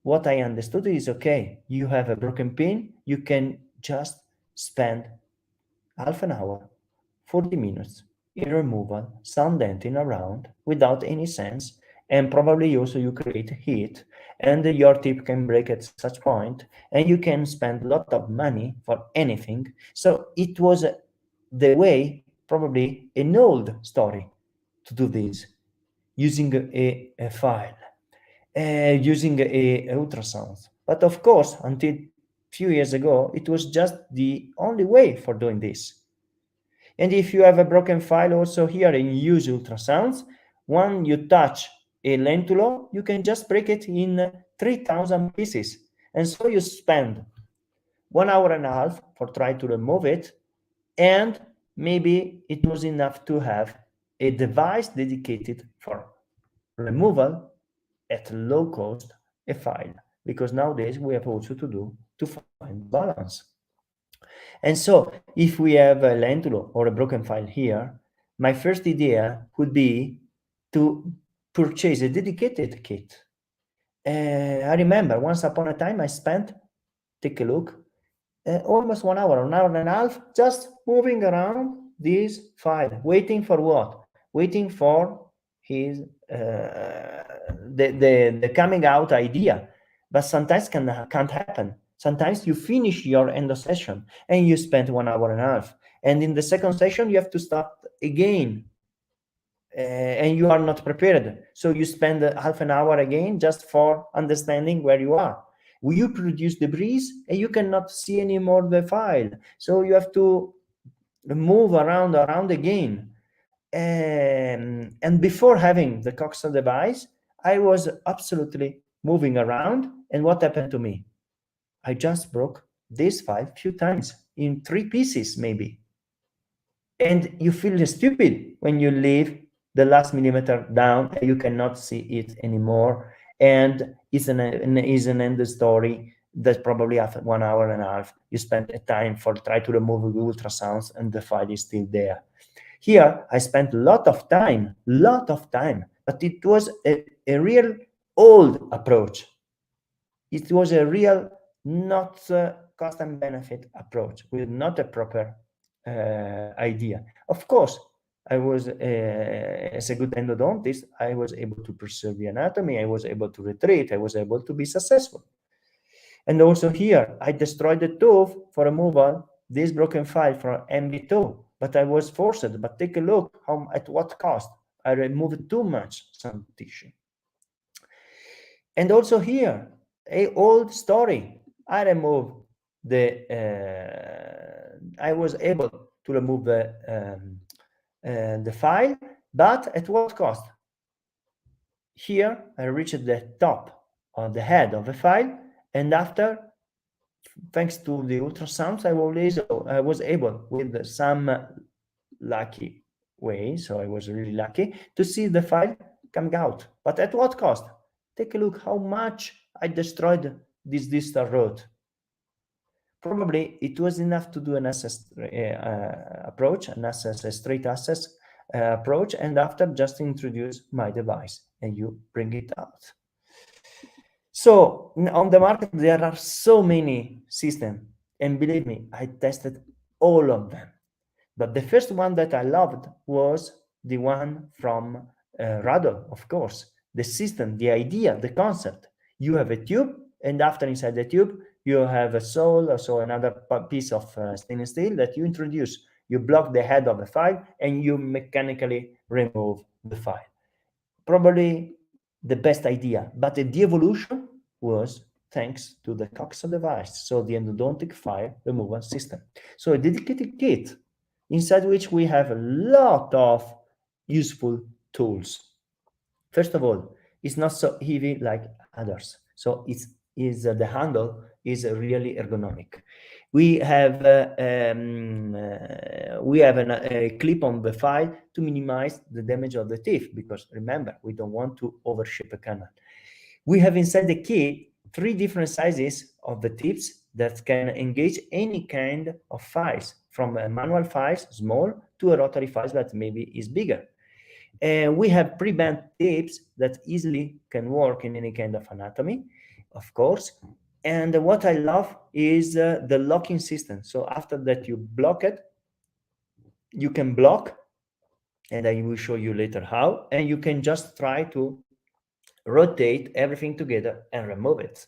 Speaker 2: what I understood is, okay, you have a broken pin, you can just spend half an hour, 40 minutes in removal, sound denting around without any sense, and probably also you create heat, and your tip can break at such point, and you can spend a lot of money for anything. So it was the way, probably an old story, to do this, using a file, using a ultrasound. But of course, until a few years ago, it was just the only way for doing this. And if you have a broken file also here and you use ultrasounds, when you touch a lentulo, you can just break it in 3,000 pieces. And so you spend 1 hour and a half for trying to remove it, and maybe it was enough to have a device dedicated for removal at low cost, a file, because nowadays we have also to find balance. And so if we have a lentulo or a broken file here, my first idea would be to purchase a dedicated kit. I remember once upon a time I spent, take a look, almost 1 hour, an hour and a half, just moving around this file, waiting for what? Waiting for his the coming out idea. But sometimes can't happen. Sometimes you finish your endo session and you spend 1 hour and a half, and in the second session you have to start again, and you are not prepared, so you spend half an hour again just for understanding where you are. You produce debris and you cannot see anymore the file, so you have to move around again. And before having the COXO device, I was absolutely moving around, and what happened to me? I just broke this file a few times in 3 pieces maybe, and you feel stupid when you leave the last millimeter down and you cannot see it anymore, and it's an end story that probably after 1 hour and a half, you spent a time for try to remove the ultrasounds and the file is still there. Here, I spent a lot of time, but it was a real old approach. It was a real not cost and benefit approach with not a proper idea. Of course, I was, as a good endodontist, I was able to preserve the anatomy, I was able to retreat, I was able to be successful. And also here, I destroyed the tooth for removal, this broken file from MB2, but I was forced, but take a look at what cost. I removed too much some tissue. And also here, a old story. I removed I was able to remove the file, but at what cost? Here, I reached the top of the head of the file, and after, thanks to the ultrasounds, I was able, with some lucky way, so I was really lucky, to see the file coming out. But at what cost? Take a look how much I destroyed this distal root. Probably it was enough to do an access approach, a straight access approach, and after just introduce my device and you bring it out. So on the market, there are so many systems, and believe me, I tested all of them. But the first one that I loved was the one from Rado, of course. The system, the idea, the concept. You have a tube, and after inside the tube, you have a sole, or so another piece of stainless steel that you introduce. You block the head of the file, and you mechanically remove the file. Probably the best idea, but the evolution was thanks to the COXO device, so the endodontic file removal system. So a dedicated kit inside which we have a lot of useful tools. First of all, it's not so heavy like others, so the handle is really ergonomic. We have a clip on the file to minimize the damage of the teeth, because remember, we don't want to overshape a canal. We have inside the kit 3 different sizes of the tips that can engage any kind of files, from manual files, small, to a rotary files that maybe is bigger. We have pre-bent tips that easily can work in any kind of anatomy, of course. And what I love is the locking system. So after that you block it, you can block, and I will show you later how, and you can just try to rotate everything together and remove it.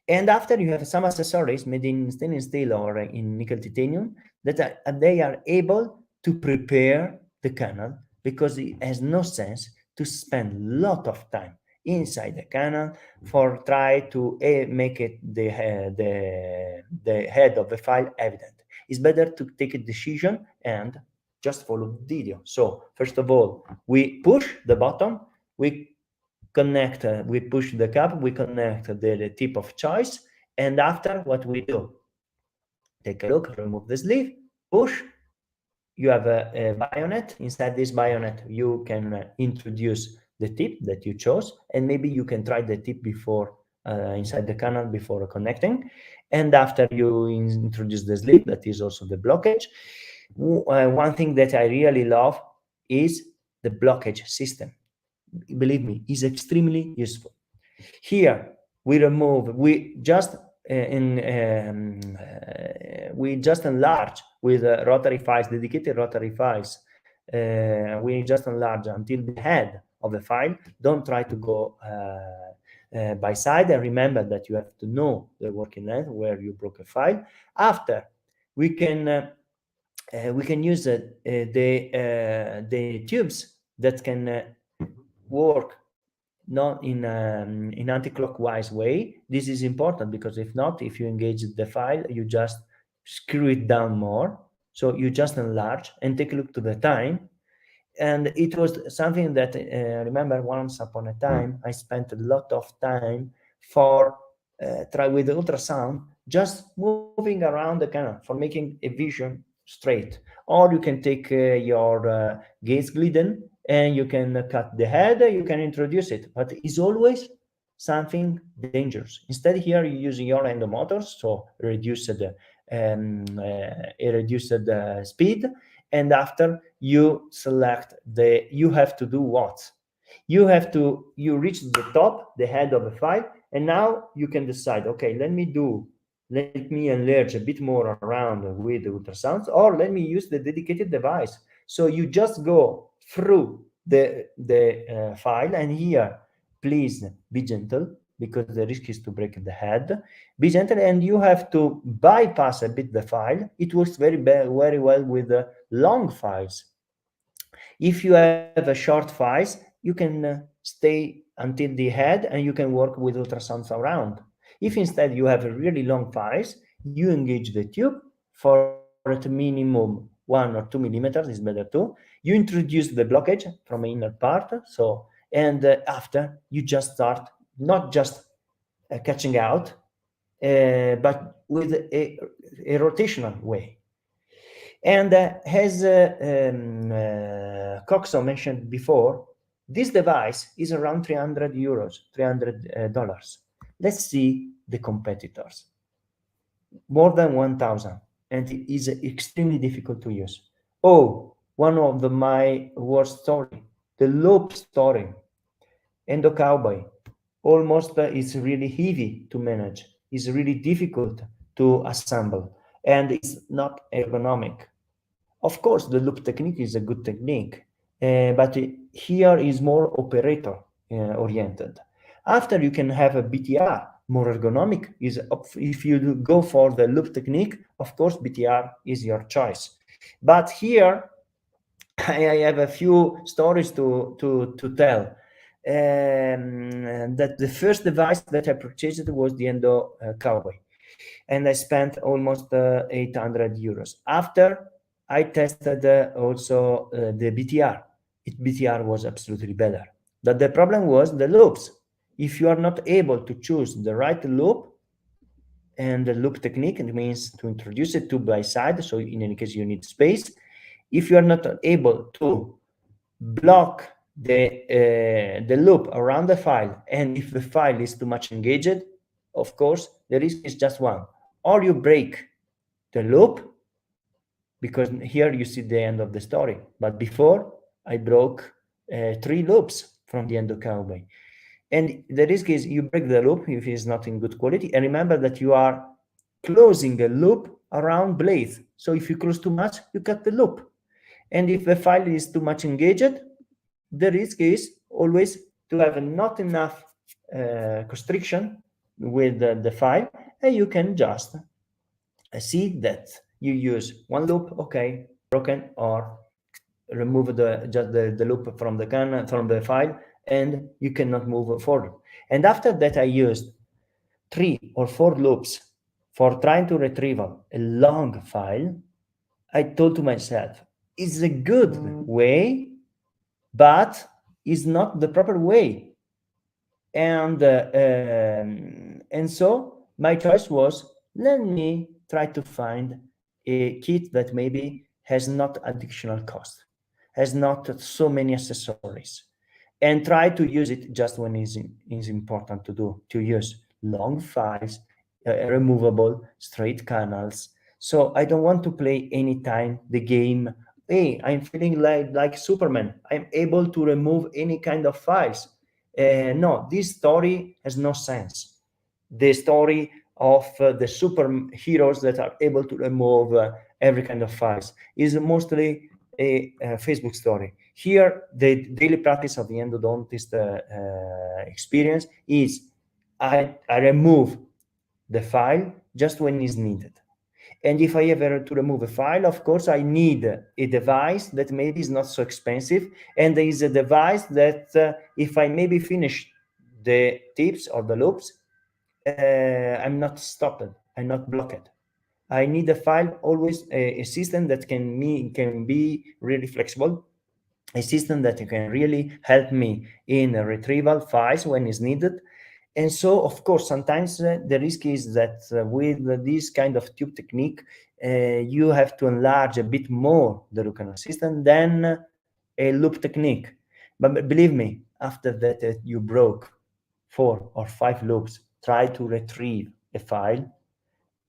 Speaker 2: And after, you have some accessories made in stainless steel or in nickel titanium that they are able to prepare the canal, because it has no sense to spend a lot of time inside the canal for try to make it the head of the file evident. It's better to take a decision and just follow the video. So first of all, we push the button, we connect, we push the cap, we connect the tip of choice, and after, what we do? Take a look, remove the sleeve, push. You have a bayonet. Inside this bayonet, you can introduce the tip that you chose, and maybe you can try the tip before inside the canal before connecting. And after you introduce the sleeve, that is also the blockage. One thing that I really love is the blockage system. Believe me, is extremely useful. Here we just enlarge with rotary files, dedicated rotary files. We just enlarge until the head of the file. Don't try to go by side, and remember that you have to know the working length where you broke a file. After, we can use the tubes that can work not in anti-clockwise way. This is important, because if not, if you engage the file, you just screw it down more. So you just enlarge and take a look to the time. And it was something that remember, once upon a time I spent a lot of time for try with the ultrasound, just moving around the canal for making a vision straight. Or you can take your 𝐄𝐧𝐠𝐥𝐢𝐬𝐡 and you can cut the head, you can introduce it, but it's always something dangerous. Instead, here you're using your endo motors, so reduced speed, and after you select you have to do what? You reach the top, the head of the file, and now you can decide, okay, let me enlarge a bit more around with the ultrasounds, or let me use the dedicated device. So you just go through the file, and here, please be gentle, because the risk is to break the head. Be gentle, and you have to bypass a bit the file. It works very well with long files. If you have a short files, you can stay until the head, and you can work with ultrasounds around. If instead you have a really long files, you engage the tube for at minimum 1 or 2 millimeters, is better too. You introduce the blockage from the inner part, so, and after you just start, not just catching out, but with a rotational way. And as COXO mentioned before, this device is around €300, $300. Let's see the competitors. More than 1,000, and it is extremely difficult to use. Oh, one of my worst story, the loop story. Endo Cowboy, almost is really heavy to manage, is really difficult to assemble, and it's not ergonomic. Of course, the loop technique is a good technique, but here is more operator oriented. After, you can have a BTR, more ergonomic. Is if you go for the loop technique, of course, BTR is your choice. But here, I have a few stories to tell. That the first device that I purchased was the Endo Cowboy, and I spent almost €800. After, I tested also the BTR. BTR was absolutely better, but the problem was the loops. If you are not able to choose the right loop, and the loop technique, it means to introduce it tube by side, so in any case you need space. If you are not able to block the loop around the file, and if the file is too much engaged, of course, the risk is just one. Or you break the loop, because here you see the end of the story. But before, I broke 3 loops from the Endo Cowboy. And the risk is you break the loop if it's not in good quality. And remember that you are closing a loop around blades. So if you close too much, you cut the loop. And if the file is too much engaged, the risk is always to have not enough constriction with the file, and you can just see that you use one loop, okay, broken, or remove just the loop from the file, and you cannot move forward. And after that, I used 3 or 4 loops for trying to retrieve a long file. I told to myself, it's a good way, but it's not the proper way. And so my choice was, let me try to find a kit that maybe has not additional cost, has not so many accessories, and try to use it just when it is important to use long files, removable straight canals. So I don't want to play anytime the game, hey, I'm feeling like Superman, I'm able to remove any kind of files. No, this story has no sense. The story of the superheroes that are able to remove every kind of files is mostly a Facebook story. Here, the daily practice of the endodontist experience is I remove the file just when it's needed. And if I ever to remove a file, of course, I need a device that maybe is not so expensive, and there is a device that if I maybe finish the tips or the loops, I'm not stopped, I'm not blocked. I need a file, always a system that can be really flexible, a system that can really help me in retrieval files when it's needed. And so, of course, sometimes the risk is that with this kind of tube technique, you have to enlarge a bit more the root canal system than a loop technique. But believe me, after that, you broke 4 or 5 loops try to retrieve a file,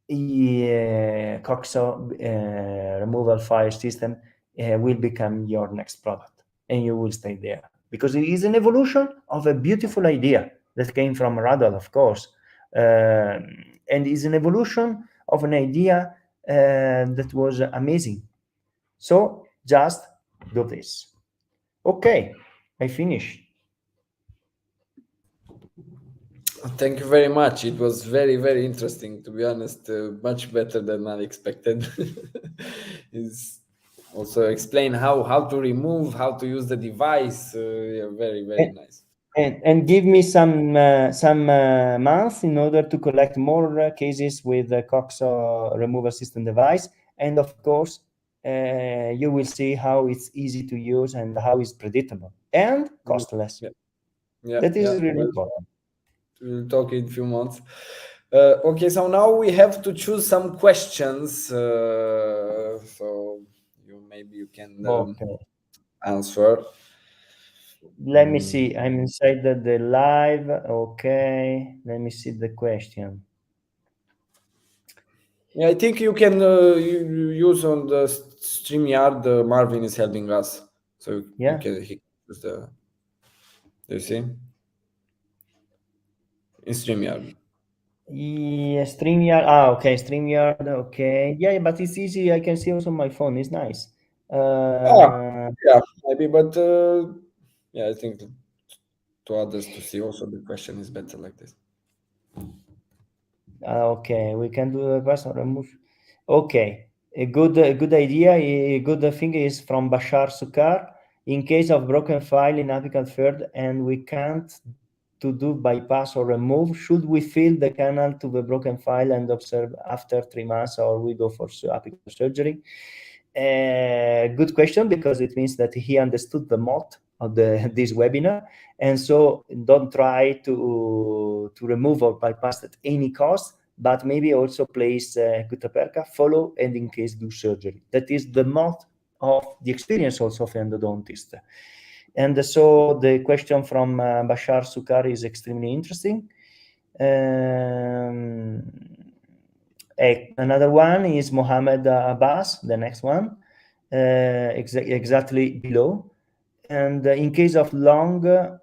Speaker 2: 𝐿𝐶OXO removal file system will become your next product, and you will stay there, because it is an evolution of a beautiful idea that came from Radol, of course, and is an evolution of an idea that was amazing. So just do this. Okay, I finished.
Speaker 1: Thank you very much. It was very, very interesting, to be honest. Much better than unexpected. Is also explain how to remove, how to use the device. Yeah, very, very nice.
Speaker 2: And give me some months in order to collect more cases with the COXO removal system device, and of course you will see how it's easy to use and how it's predictable and costless.
Speaker 1: Yeah,
Speaker 2: That is really important.
Speaker 1: We'll talk in a few months. Okay, so now we have to choose some questions. So maybe you can
Speaker 2: Okay.
Speaker 1: answer.
Speaker 2: Let me see. I'm inside the live. Okay. Let me see the question.
Speaker 1: Yeah, I think you can use on the StreamYard. Marvin is helping us, so
Speaker 2: Yeah.
Speaker 1: he can use the. Do you see? In StreamYard.
Speaker 2: Yeah, StreamYard. Okay, StreamYard. Okay. Yeah, but it's easy. I can see also my phone. It's nice.
Speaker 1: Yeah, maybe, but yeah, I think to others to see also the question is better like this.
Speaker 2: Okay, we can do the person remove. Okay, a good idea. A good thing is from Bashar Sukar. In case of broken file in apical third and we can't to do bypass or remove, should we fill the canal to the broken file and observe after 3 months, or we go for apical surgery? Good question, because it means that he understood the mode of this webinar, and so don't try to remove or bypass at any cost, but maybe also place gutta-percha, follow, and in case do surgery. That is the mode of the experience also of endodontist. And so the question from Bashar Sukar is extremely interesting. Another one is Mohammed Abbas, the next one, exactly below. And in case of long,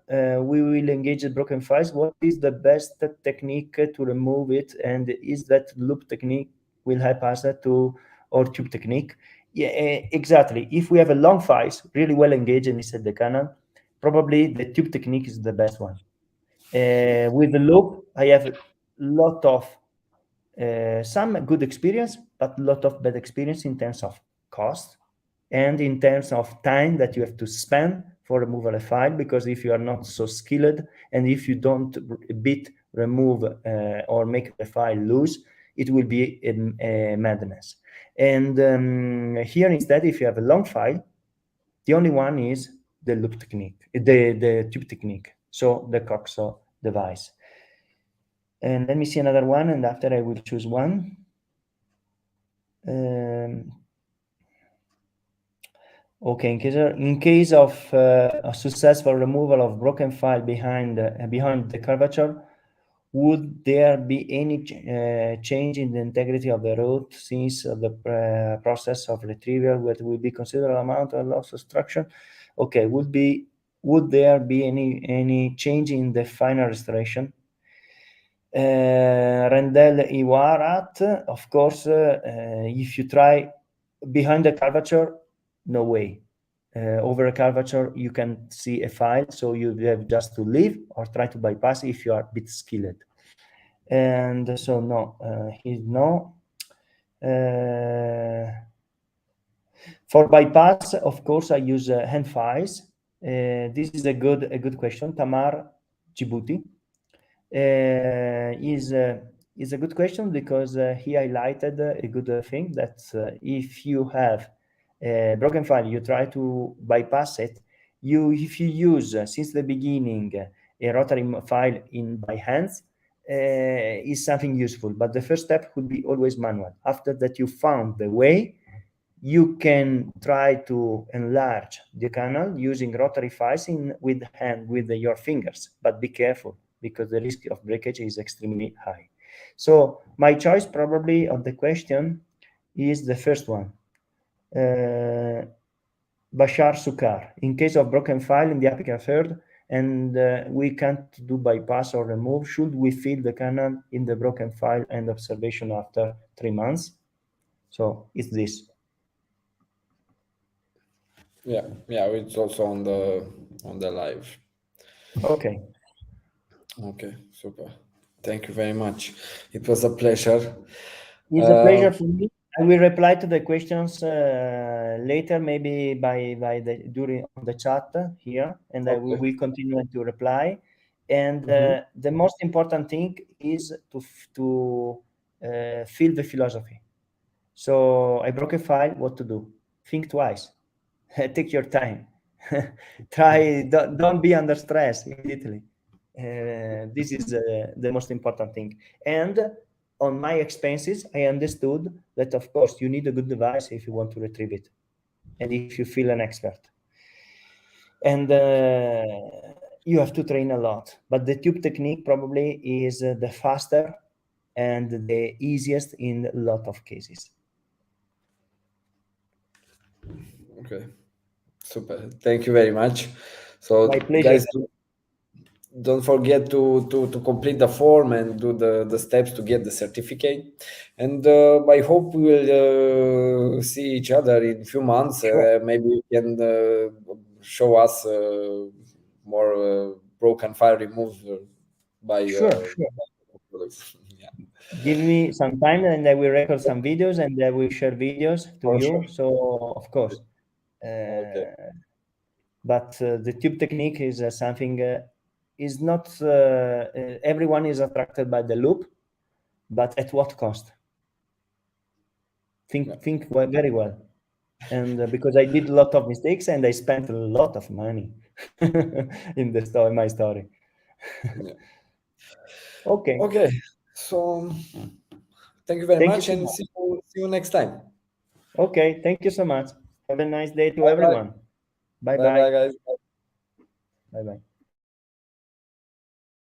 Speaker 2: we will engage the broken files. What is the best technique to remove it? And is that loop technique will help us to, or tube technique? Yeah, exactly. If we have a long files really well engaged inside the canal, probably the tube technique is the best one. With the loop, I have a lot of some good experience, but a lot of bad experience in terms of cost and in terms of time that you have to spend for removal a file, because if you are not so skilled and if you don't remove or make the file loose, it will be a madness. And here instead, if you have a long file, the only one is the loop technique, the tube technique, so the COXO device. And let me see another one, and after I will choose one. Okay, in case of a successful removal of broken file behind the curvature, would there be any change in the integrity of the root since the process of retrieval will be considerable amount of loss of structure? Okay, would there be any change in the final restoration? Rendell Iwarat, of course, if you try behind the curvature, no way. Over a curvature, you can see a file, so you have just to leave or try to bypass if you are a bit skilled. And so no, no. For bypass, of course, I use hand files. This is a good question. Tamar Djibouti is a good question, because he highlighted a good thing that if you have a broken file, you try to bypass it. If you use since the beginning a rotary file by hands, is something useful, but the first step would be always manual. After that you found the way, you can try to enlarge the canal using rotary files with your fingers, but be careful, because the risk of breakage is extremely high. So my choice probably of the question is the first one. Bashar Sukar. In case of broken file in the applicant third, and we can't do bypass or remove, should we fill the kernel in the broken file and observation after 3 months? So it's this.
Speaker 1: Yeah, it's also on the live.
Speaker 2: Okay.
Speaker 1: Okay, super. Thank you very much. It was a pleasure.
Speaker 2: It's a pleasure for me. I will reply to the questions later, maybe during the chat here, and I will continue to reply. And the most important thing is to feel the philosophy. So I broke a file. What to do? Think twice. Take your time. Try. Don't be under stress immediately. This is the most important thing. And on my expenses, I understood that, of course, you need a good device if you want to retrieve it, and if you feel an expert. And you have to train a lot. But the tube technique probably is the faster and the easiest in a lot of cases.
Speaker 1: Okay, super. Thank you very much. So,
Speaker 2: my pleasure.
Speaker 1: Guys, don't forget to complete the form and do the steps to get the certificate. And I hope we will see each other in a few months.
Speaker 2: Sure.
Speaker 1: Maybe you can show us more broken file removed by
Speaker 2: Sure.
Speaker 1: Yeah.
Speaker 2: Give me some time and I will record some videos and I will share videos to you. Sure. So of course.
Speaker 1: Okay.
Speaker 2: But the tube technique is something is not everyone is attracted by the loop, but at what cost? Think very well. And because I did a lot of mistakes and I spent a lot of money in the story, my story.
Speaker 1: Yeah.
Speaker 2: Okay.
Speaker 1: Okay. So thank you very much, and see you next time.
Speaker 2: Okay. Thank you so much. Have a nice day to everyone. Bye bye.
Speaker 1: Bye bye, guys.
Speaker 2: Bye bye.